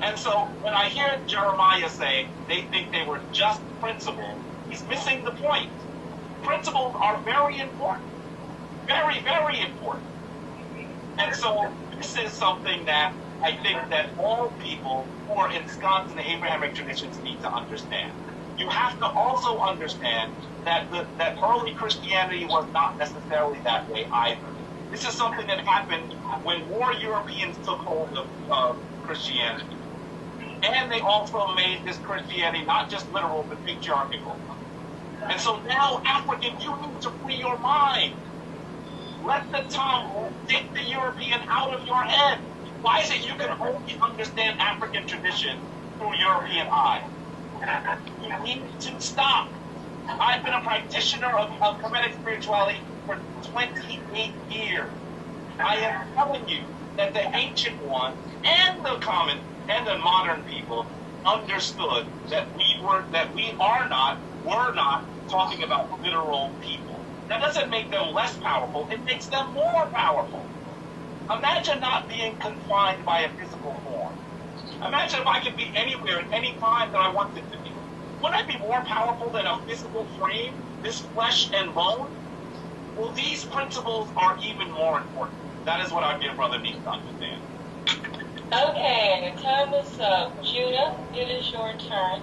S8: And so when I hear Jeremiah say they think they were just principles, he's missing the point. Principles are very important. Very, very important. And so this is something that I think that all people who are ensconced in the Abrahamic traditions need to understand. You have to also understand that that early Christianity was not necessarily that way either. This is something that happened when more Europeans took hold of Christianity. And they also made this Christianity not just literal, but patriarchal. And so now, African, you need to free your mind. Let the tongue take the European out of your head. Why is it you can only understand African tradition through European eyes? You need to stop. I've been a practitioner of Kemetic spirituality for 28 years. I am telling you that the ancient ones and the common and the modern people understood that we're not talking about literal people. That doesn't make them less powerful, it makes them more powerful. Imagine not being confined by a physical form. Imagine if I could be anywhere at any time that I wanted to be. Wouldn't I be more powerful than a physical frame, this flesh and bone? Well, these principles are even more important. That is what our dear brother needs to understand.
S5: Okay, your time is up. Judah, it is your turn.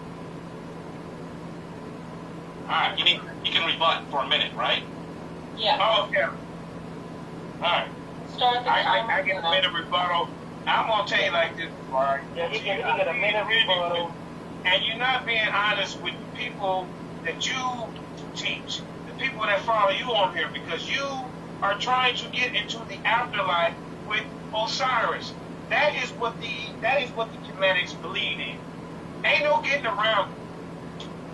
S8: All right, you can rebut for a minute, right?
S5: Yeah.
S4: Oh, okay. All right.
S5: Start the timer.
S4: I get a minute rebuttal. I'm going to tell you like this, right?
S6: Yeah, he get a minute rebuttal.
S4: And you're not being honest with the people that you teach, the people that follow you on here, because you are trying to get into the afterlife with Osiris. That is what the Kemetics believe in. Ain't no getting around it.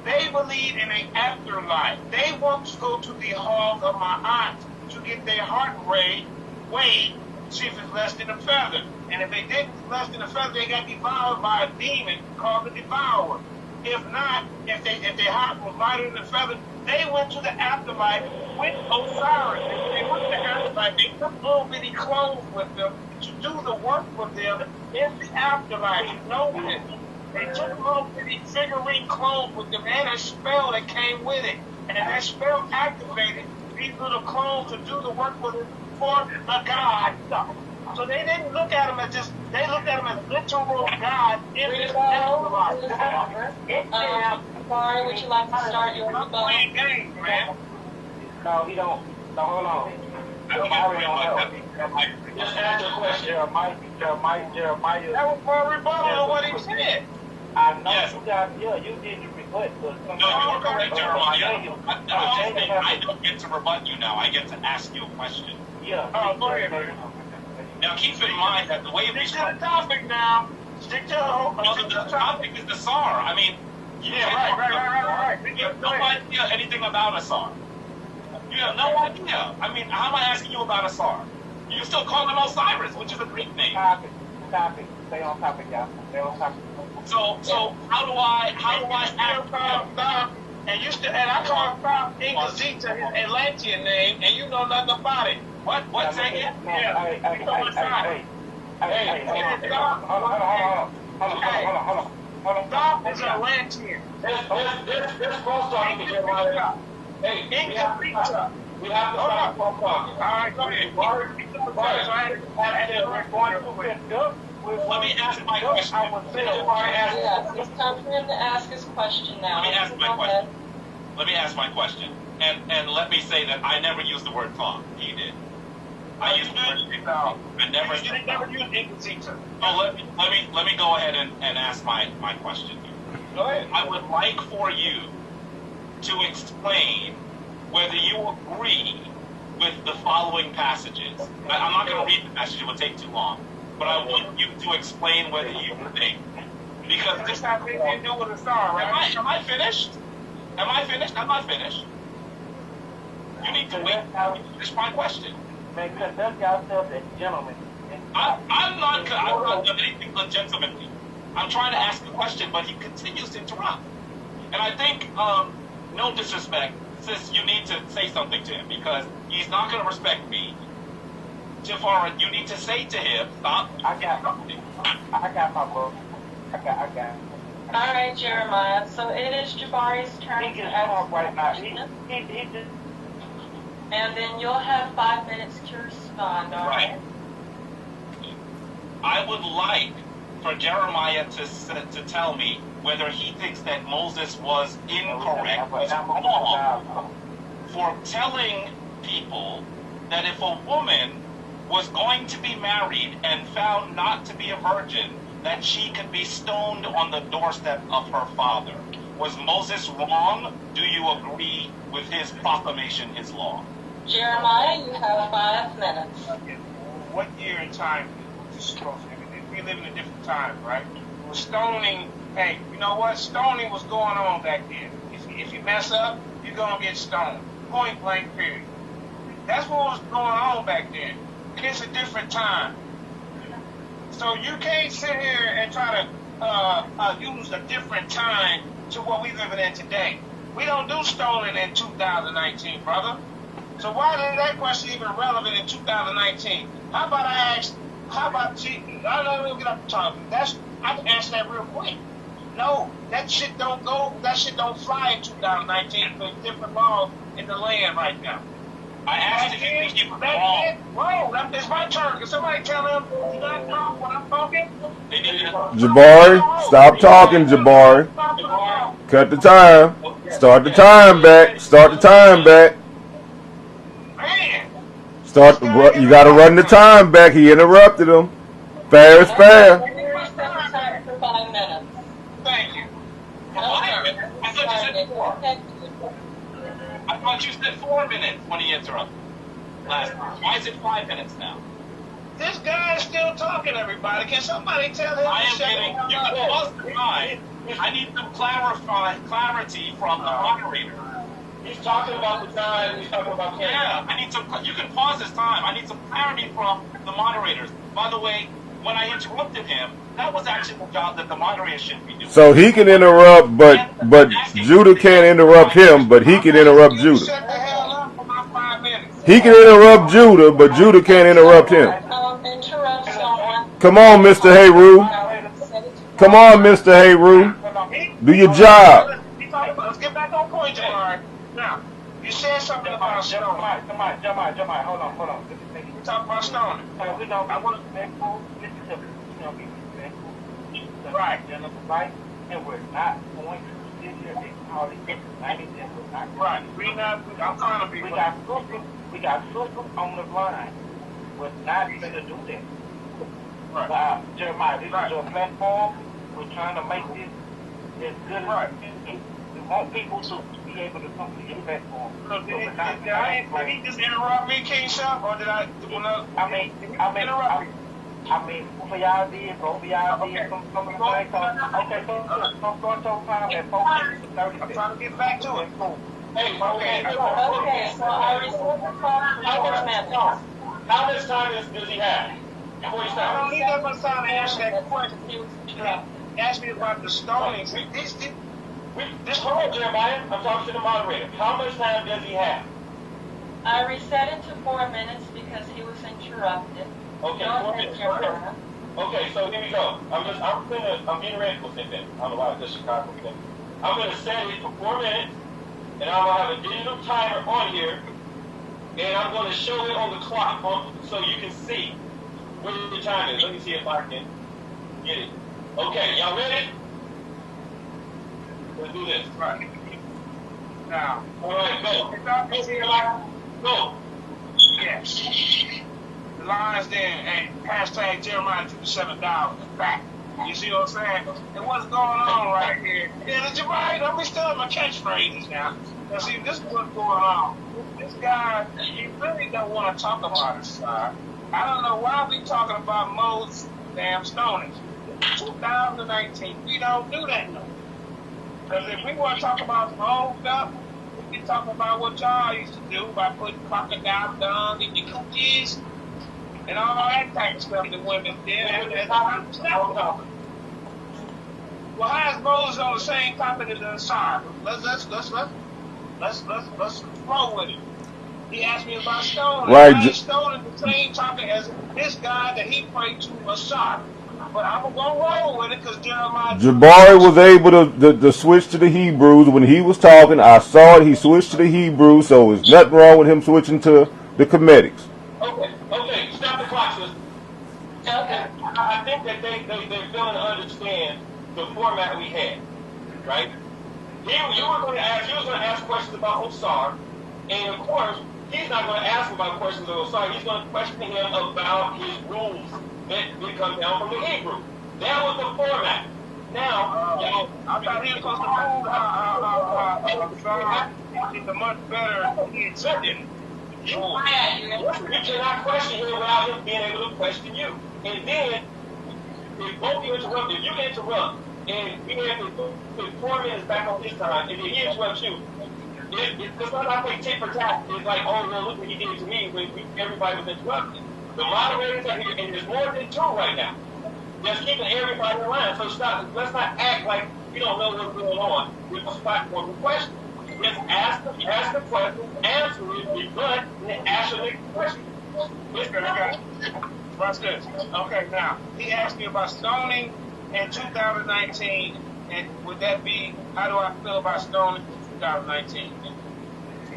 S4: They believe in an afterlife. They want to go to the hall of my aunt to get their heart rate weighed, see if it's less than a feather. And if they didn't less than a feather, they got devoured by a demon called the Devourer. If not, if their heart was lighter than a feather, they went to the afterlife with Osiris. They went to the afterlife. They took little bitty clothes with them to do the work for them in the afterlife. You know this. They took a little bitty figurine clone with them and a spell that came with it. And that spell activated these little clones to do the work for the God. So they didn't look at them as just, they looked at them as literal God in this
S5: Barry, would you like to start your rebuttal?
S4: playing games, man.
S6: No, he don't. No, hold on. Just answer the question. Jeremiah.
S4: That was for a rebuttal of what he said.
S6: I know you got, you did the rebut, but
S8: No, you're correct, Jeremiah. I don't get to rebut you now. I get to ask you a question.
S6: Yeah.
S4: Oh, go ahead, man.
S8: Now, keep in mind that the way we
S4: Stick to the topic now. Stick to
S8: the topic is the SAR. I mean, you
S4: right.
S8: You have no idea anything about a SAR. You have no idea. I mean, how am I asking you about a SAR? You still call him Osiris, which is a Greek name.
S6: Topic. Stay on topic, y'all. Stay on topic.
S8: So how do I ask?
S4: And I called Ingazita his Atlantean name, and you know nothing about it.
S8: What say it?
S6: Hey, hold on.
S4: Stop is Atlantean.
S6: This cross talking, Jeremiah. Hey,
S4: Ingazita.
S6: we have to stop cross talking.
S4: All right, go ahead.
S8: Let me ask my question.
S5: Yes, it's time for him to ask his question now.
S8: Let me ask my question. Let me ask my question. And let me say that I never used the word thought. He did. I used the word thought. I never used
S4: Ingazita.
S8: Oh, let me go ahead and ask my question here.
S4: Go ahead.
S8: I would like for you to explain whether you agree with the following passages. I'm not going to read the passage, it would take too long. But I want you to explain whether you think. Because this
S4: has nothing to do with the star, right?
S8: Am I finished? Am I finished? I'm not finished. You need to wait to finish my question.
S6: Man, conduct yourselves as gentlemen.
S8: I'm not doing anything ungentlemanly. I'm trying to ask a question, but he continues to interrupt. And I think, no disrespect, sis, you need to say something to him because he's not going to respect me. Jafar, you need to say to him, stop.
S6: I got my book. I got it.
S5: All right, Jeremiah. So it is Jabari's turn
S6: He
S5: to
S6: gets
S5: ask
S6: talk right now.
S5: question.
S6: He just...
S5: And then you'll have 5 minutes to respond, all right?
S8: I would like for Jeremiah to tell me whether he thinks that Moses was incorrect, was wrong, for telling people that if a woman was going to be married and found not to be a virgin, that she could be stoned on the doorstep of her father. Was Moses wrong? Do you agree with his proclamation, his law?
S5: Jeremiah, you have 5 minutes.
S4: What year and time is this supposed to be? We live in a different time, right? Stoning, hey, you know what? Stoning was going on back then. If you mess up, you're going to get stoned. Point blank, period. That's what was going on back then. It's a different time. So you can't sit here and try to use a different time to what we living in today. We don't do stoning in 2019, brother. So why is that question even relevant in 2019? How about cheating? I don't even get up to talk. I can answer that real quick. No, that shit don't fly in 2019 for different laws in the land right now.
S8: I asked if you think he was wrong.
S4: Whoa, it's my turn. Can somebody tell him you not talk when I'm talking?
S10: Jabari, stop talking, Jabari. Cut the time. Start the time back.
S4: Man.
S10: You got to run the time back. He interrupted him. Fair is fair.
S5: For 5 minutes.
S4: Thank you.
S8: I thought you said 4 minutes when he interrupted last time. Why is it 5 minutes now?
S4: This guy is still talking, everybody. Can somebody tell him?
S8: I am getting, you can pause the time. I need some clarity from the moderator.
S9: He's talking about the time. He's talking about Canada.
S8: Yeah, I need some, you can pause this time. I need some clarity from the moderators. By the way, when I interrupted him, that was actually the job that the moderator should be doing.
S10: So he can interrupt, but Judah can't interrupt him, but he can interrupt Judah. He can interrupt Judah, but Judah can't interrupt him. Come on, Mr. Heru. Come on, Mr. Hayru. Do your job.
S4: Let's get back on point, Jamar. Now, you said something about stoning.
S6: Jeremiah, hold on.
S4: We talk about stoning.
S6: I want to respectful. This is be respectful.
S4: Right.
S6: Right. And we're not going to sit here and call it names that we're not.
S4: Right. I'm trying to be.
S6: We got sisters on the line. We're not going to do that.
S4: Right.
S6: Jeremiah, this is your platform. We're trying to make this as good as we can. We want people to be able to come to your platform.
S4: So did he just interrupt me, King Shop, or did I?
S6: I mean, for y'all did, both of y'all did some of the things. Okay, so start your time at 4 minutes and 30 seconds.
S4: I'm trying to get back to it.
S9: Hey, okay.
S5: Okay, so I received the call for 4 minutes.
S9: How much time does he have before you
S4: I
S9: start?
S4: don't need that much time to answer that question. Ask me about the stoning.
S9: Hold on, Jeremiah. I'm talking to the moderator. How much time does he have?
S5: I reset it to 4 minutes because he was interrupted.
S9: Okay,
S5: Go
S9: 4
S5: ahead,
S9: minutes.
S5: Jeremiah.
S9: Okay, so here we go. I'm getting ready for something. I don't know why this Chicago thing. I'm gonna set it for 4 minutes, and I'm gonna have a digital timer on here, and I'm gonna show it on the clock so you can see what the time is. Let me see if I can get it. Okay, y'all ready? Let's do this.
S4: Right. Now.
S9: All right, go. Go.
S4: Yes. The LIONSDEN and hashtag Jeremiah $57 back. You see what I'm saying? And what's going on right here? Yeah, Jeremiah, let me still have my catchphrases now. Now, see, this is what's going on. This guy, he really don't want to talk about his side. I don't know why we talking about Moses damn stonings. 2019, we don't do that no more. Because if we want to talk about some old stuff, we can talk about what y'all used to do by putting crocodile dung in your cookies and all that type of stuff that women did. Well, how is Moses on the same topic as the Messiah? Let's flow with it. He asked me about stoning.
S10: Right.
S4: I ain't stoning the same topic as this guy that he prayed to Messiah. But I'm going to roll with it because Jeremiah...
S10: Jabari was able to switch to the Hebrews. When he was talking, I saw it. He switched to the Hebrews, so there's nothing wrong with him switching to the Comedics.
S9: Okay, stop the clock, sister. Okay. I think that they're failing to understand the format we had, right? He was going to ask questions about Osar, and of course, he's not going to ask about questions of Osar. He's going to question him about his rules that come down from the Hebrew. That was the format. Now,
S4: I thought he was supposed to prove it's a much better accepted.
S9: You cannot question him without him being able to question you. And then, if both you interrupt, if you interrupt, and we have to put 4 minutes back on this time, and then he interrupts you, it's not like tit for tat. It's like, oh, well, look what he did to me when everybody was interrupted. The moderators are here, and there's more than 2 right now. Just keeping everybody in line. So stop. Let's not act like we don't know what's going on with the platform question. Just ask the question, answer it, rebut, and then ask the next question.
S4: Okay. Watch this. Okay, now, he asked me about stoning in 2019, and would that be, how do I feel about stoning in 2019?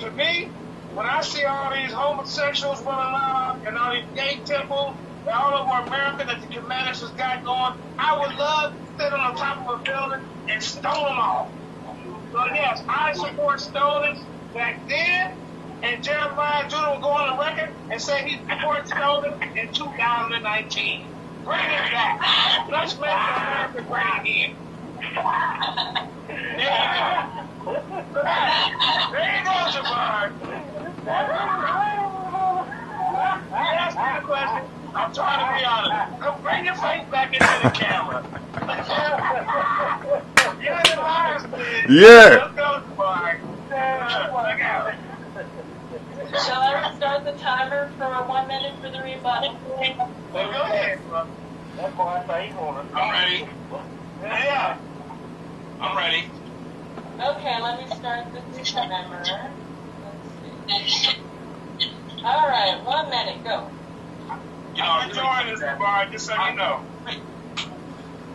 S4: To me, when I see all these homosexuals running around and all these gay temples and all over America that the Commanders has got going, I would love to sit on the top of a building and stone them all. So yes, I support stoning back then, and Jeremiah Judah will go on the record and say he supports stoning in 2019. Bring it back. Let's make America great again. There you go, Jabbar. Ask me the question. I'm trying to be honest. Come bring your face back into the camera.
S10: Yeah.
S4: Let's go, Jabbar. Look out.
S5: Shall I restart the timer for 1 minute for the rebuttal?
S4: Go ahead, bro.
S6: That's why I say
S8: I'm ready.
S4: Yeah.
S8: I'm ready.
S5: Okay, let me start the timer. Let's see. All right, 1 minute, go.
S4: I'm enjoying this, Jabbar, just so you know.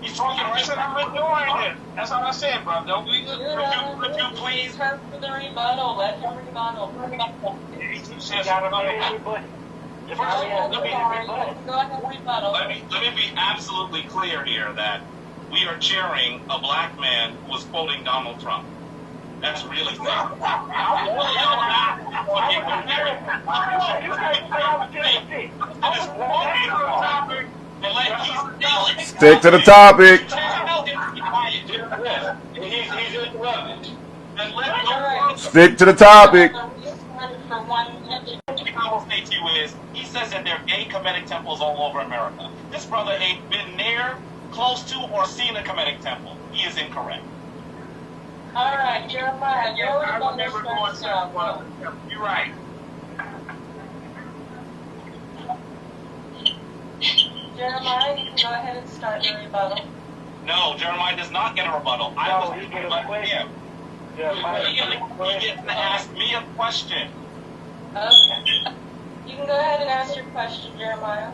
S8: He's talking
S4: I said I'm ignoring it. That's all I said, bro. Don't we?
S8: Could you please?
S5: Turn for the rebuttal. Let him rebuttal.
S4: He says I don't know.
S5: Go ahead and rebuttal.
S8: Let me be absolutely clear here that we are cheering a black man who was quoting Donald Trump. That's really sad.
S10: Stick to the topic.
S9: He's interrupted.
S10: Stick to the topic.
S8: I will say to you is, he says that there are gay Kemetic temples all over America. This brother ain't been near, close to, or seen a Kemetic temple. He is incorrect.
S5: All right, Jeremiah, you're
S4: I would never go inside one of them. You're right.
S5: Jeremiah, you can go ahead and start your rebuttal.
S8: No, Jeremiah does not get a rebuttal. I was rebutting him. He gets to ask me a question.
S5: Okay. You can go ahead and ask your question, Jeremiah.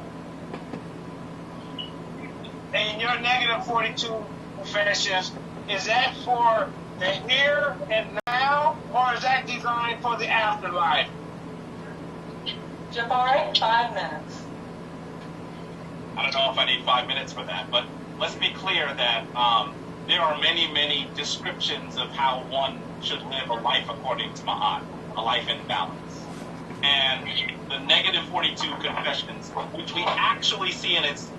S4: And your negative 42 confessions, is that for the here and now, or is that designed for the afterlife?
S5: Jabari, 5 minutes.
S8: I don't know if I need 5 minutes for that, but let's be clear that there are many, many descriptions of how one should live a life according to Ma'at, a life in balance. And the negative 42 confessions, which we actually see in its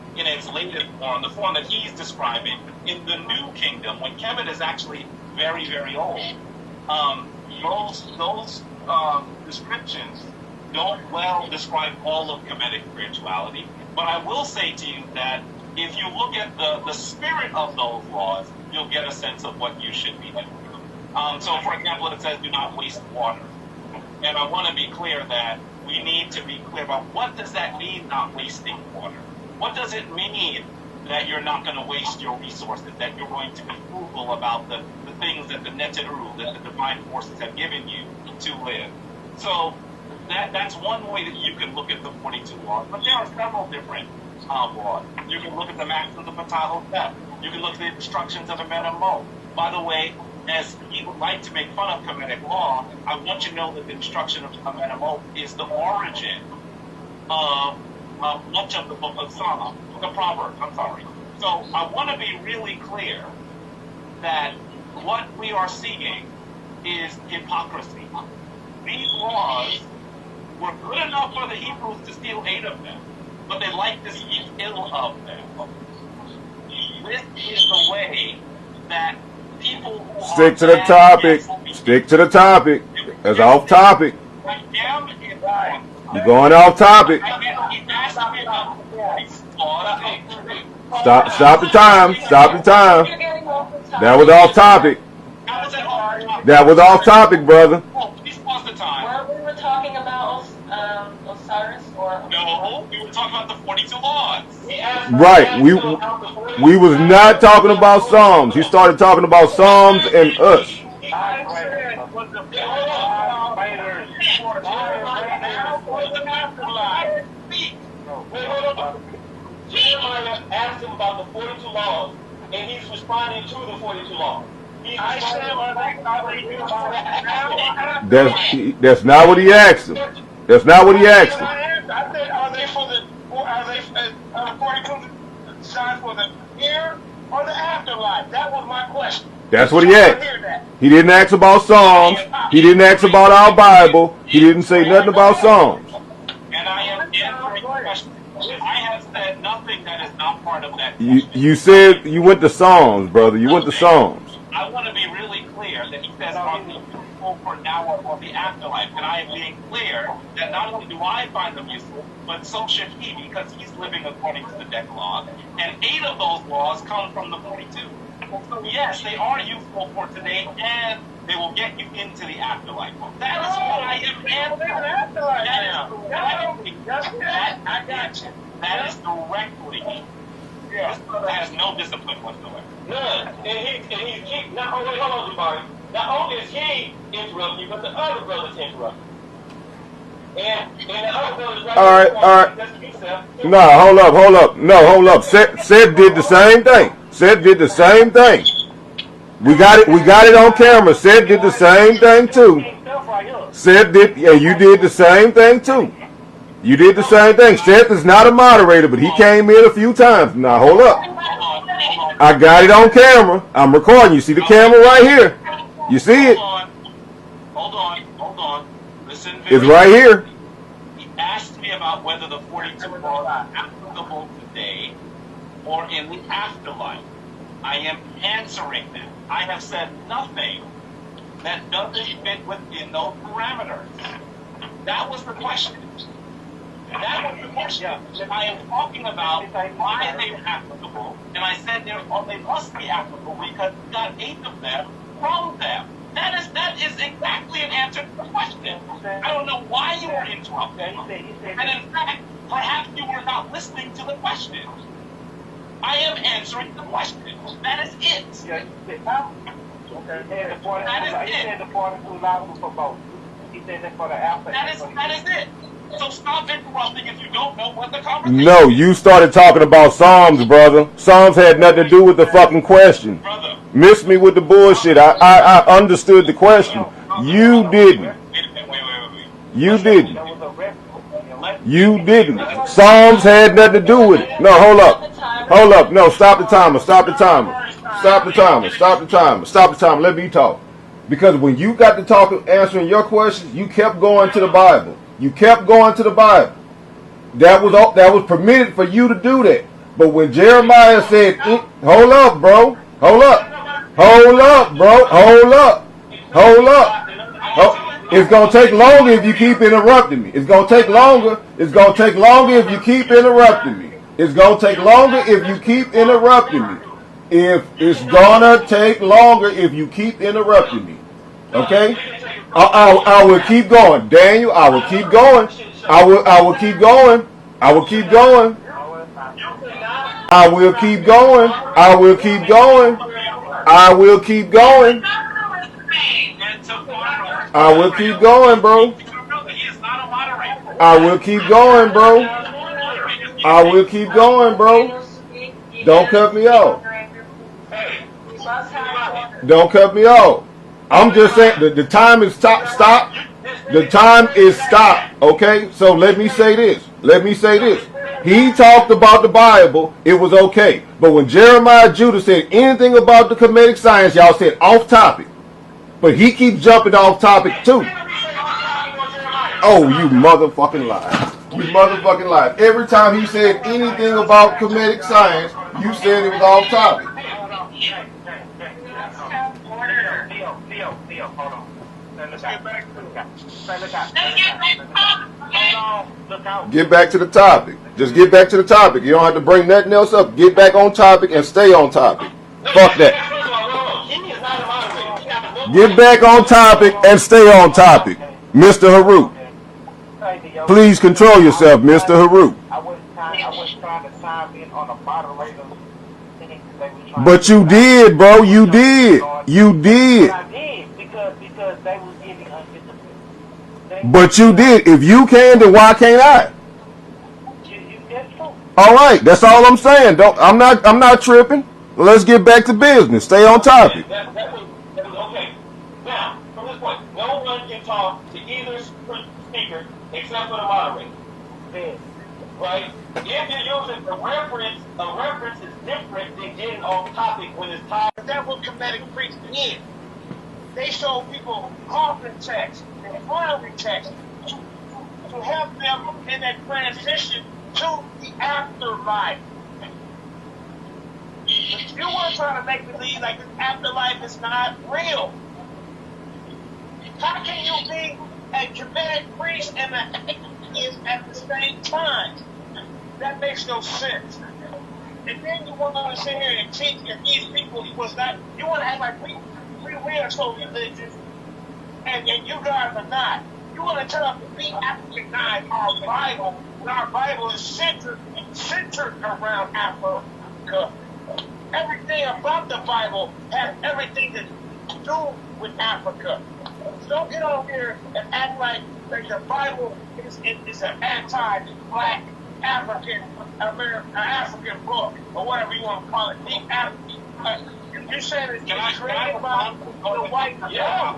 S8: latest form, the form that he's describing in the new kingdom, when Kemet is actually very, very old, those descriptions don't well describe all of Kemetic spirituality. But I will say to you that if you look at the spirit of those laws, you'll get a sense of what you should be doing. So, for example, it says do not waste water. And I want to be clear that we need to be clear about what does that mean, not wasting water? What does it mean that you're not going to waste your resources, that you're going to be frugal about the things that the Neteru, that the divine forces have given you to live? So that's one way that you can look at the 42 laws, but there are several different laws. You can look at the maxims of Ptah. You can look at the instructions of Amena Mo. By the way, as people like to make fun of Kemetic law, I want you to know that the instruction of Amena Mo is the origin of much of the book of Psalms, the Proverbs, I'm sorry. So I want to be really clear that what we are seeing is hypocrisy. These laws were good enough for the Hebrews to steal 8 of them, but they like to speak ill of them. This is the way that people who
S10: Stick to the topic. Stick to the topic. That's off topic. You're going off topic. Stop the time. Stop the time. That was off topic. That was off topic, brother.
S5: We were talking about Osiris or...
S8: No, we were talking about the 42 laws.
S10: Right. We was not talking about Psalms. He started talking about Psalms and us.
S9: Jeremiah asked him about the 42 laws, and he's responding to the 42 laws.
S10: That's not what he asked him. That's not what he asked him.
S4: I said, are they 42 signs for the here or the afterlife? That was my question.
S10: That's what he asked. He didn't ask about Psalms. He didn't ask about our Bible. He didn't say nothing about Psalms.
S8: And I am answering the question. I have said nothing that is not part of that.
S10: You said you went to Psalms, brother. You went to Psalms.
S8: I want to be really clear that he says on the useful for now or the afterlife. And I am being clear that not only do I find them useful, but so should he, because he's living according to the Decalogue. And 8 of those laws come from the 42. So yes, they are useful for today, and they will get you into the afterlife. That is what I am answering. I got you. That is directly. This brother has no discipline whatsoever.
S9: None. And he keep not only hold on, Jabari. Not only is he interrupting you, but the other brothers interrupt. And the other brothers
S10: all right. No, hold up. No, hold up. Seth did the same thing. Seth did the same thing. We got it on camera. Seth did the same thing too. Seth did, yeah, you did the same thing too. You did the same thing. Seth is not a moderator, but he came in a few times. Now hold up. I got it on camera. I'm recording. You see the camera right here. You see it?
S8: Hold on. Listen.
S10: It's right here.
S8: He asked me about whether the 42 laws are applicable today or in the afterlife. I am answering that. I have said nothing that doesn't fit within those parameters. That was the question. That was the question. I am talking about why they are applicable, and I said they must be applicable because we got 8 of them from them. That is exactly an answer to the question. I don't know why you were interrupting, and in fact, perhaps you were not listening to the question. I am answering the question. That is it. That is it. So stop interrupting if you don't know what the conversation is.
S10: No, you started talking about Psalms, brother. Psalms had nothing to do with the fucking question.
S8: Brother.
S10: Miss me with the bullshit. I understood the question. You didn't. You didn't. You didn't. Psalms had nothing to do with it. No, hold up. Hold up. No, stop the timer. Stop the timer. Stop the timer. Stop the timer. Stop the timer. Let me talk. Because when you got to talk answering your questions, you kept going to the Bible. You kept going to the Bible. That was permitted for you to do that. But when Jeremiah said, hold up, bro. Hold up. Hold up, bro. Hold up. Hold up. It's going to take longer if you keep interrupting me. It's going to take longer. It's going to take longer if you keep interrupting me. It's going to take longer if you keep interrupting me. It's going to take longer if you keep interrupting me. Okay? I will keep going. Daniel, I will keep going. I will keep going. I will keep going. I will keep going. I will keep going. I will keep going. I will keep going, bro. I will keep going, bro. I will keep going, bro. Don't cut me off. Don't cut me off. I'm just saying the time is stop. The time is stop. Okay? So let me say this. Let me say this. He talked about the Bible. It was okay. But when Jeremiah Judah said anything about the Kemetic science, y'all said off topic. But he keeps jumping off topic too. Oh, you motherfucking lie. You motherfucking lie. Every time he said anything about Kemetic science, you said it was off topic.
S6: Theo, hold on.
S10: Get back to the topic. Just get back to the topic. You don't have to bring nothing else up. Get back on topic and stay on topic. Fuck that. Get back on topic and stay on topic. Mr. Harut. Please control yourself, Mr. Harut.
S6: I wasn't trying to sign in on a moderator.
S10: But you did, bro. You did. You did.
S6: I did because they was giving undisciplined.
S10: But you did. If you can, then why can't I? All right. That's all I'm saying. I'm not tripping. Let's get back to business. Stay on topic.
S9: That was okay. Now, from this point, no one can talk to either speaker except for the moderator. Right? If you're using a reference is different than getting on topic when it's tied.
S4: That's what Kemetic priests did. They showed people coffin text and primary text to help them in that transition to the afterlife. But you weren't trying to make believe like this afterlife is not real. How can you be a Kemetic priest and an atheist at the same time? That makes no sense. And then you want to sit here and teach that these people was not. You want to act like we are so religious, and you guys are not. You want to tell us that we Africanize our Bible, when our Bible is centered around Africa. Everything about the Bible has everything to do with Africa. So don't get over here and act like the Bible is an anti-black African book, or whatever you want to call it, deep African. If you say that it's created by the white,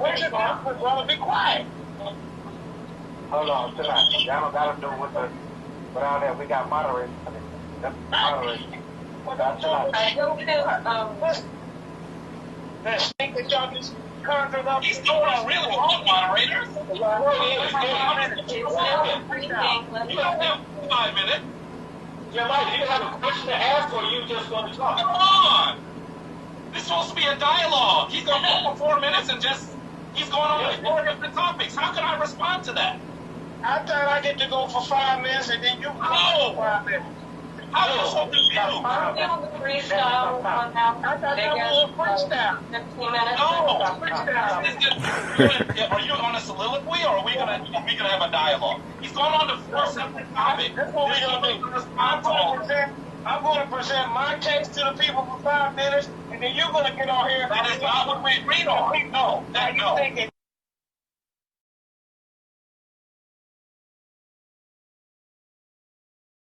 S4: where's your African brother? Be quiet.
S6: Hold on, tonight. Y'all don't got to do with the, around there, we got moderators. That's moderators.
S4: That stink that y'all just conjured up.
S8: He's doing a really good moderator.
S9: You don't have 5 minutes. Yeah, Mike, do you have a question to ask, or are you just going to talk?
S8: Come on. This is supposed to be a dialogue. He's going to go for 4 minutes and he's going on with 4 different topics. How can I respond to that?
S4: I thought I get to go for 5 minutes and then you go for 5 minutes.
S8: How are you supposed to do?
S5: Aren't we on the freestyle one now?
S4: I thought that was a freestyle.
S5: 15 minutes.
S8: No, are you on a soliloquy, or are we gonna have a dialogue? He's going on to 4 separate topics.
S4: That's what we're gonna do. I'm gonna present my case to the people for 5 minutes, and then you're gonna get on here.
S8: That is not what we agreed on.
S4: No,
S8: no.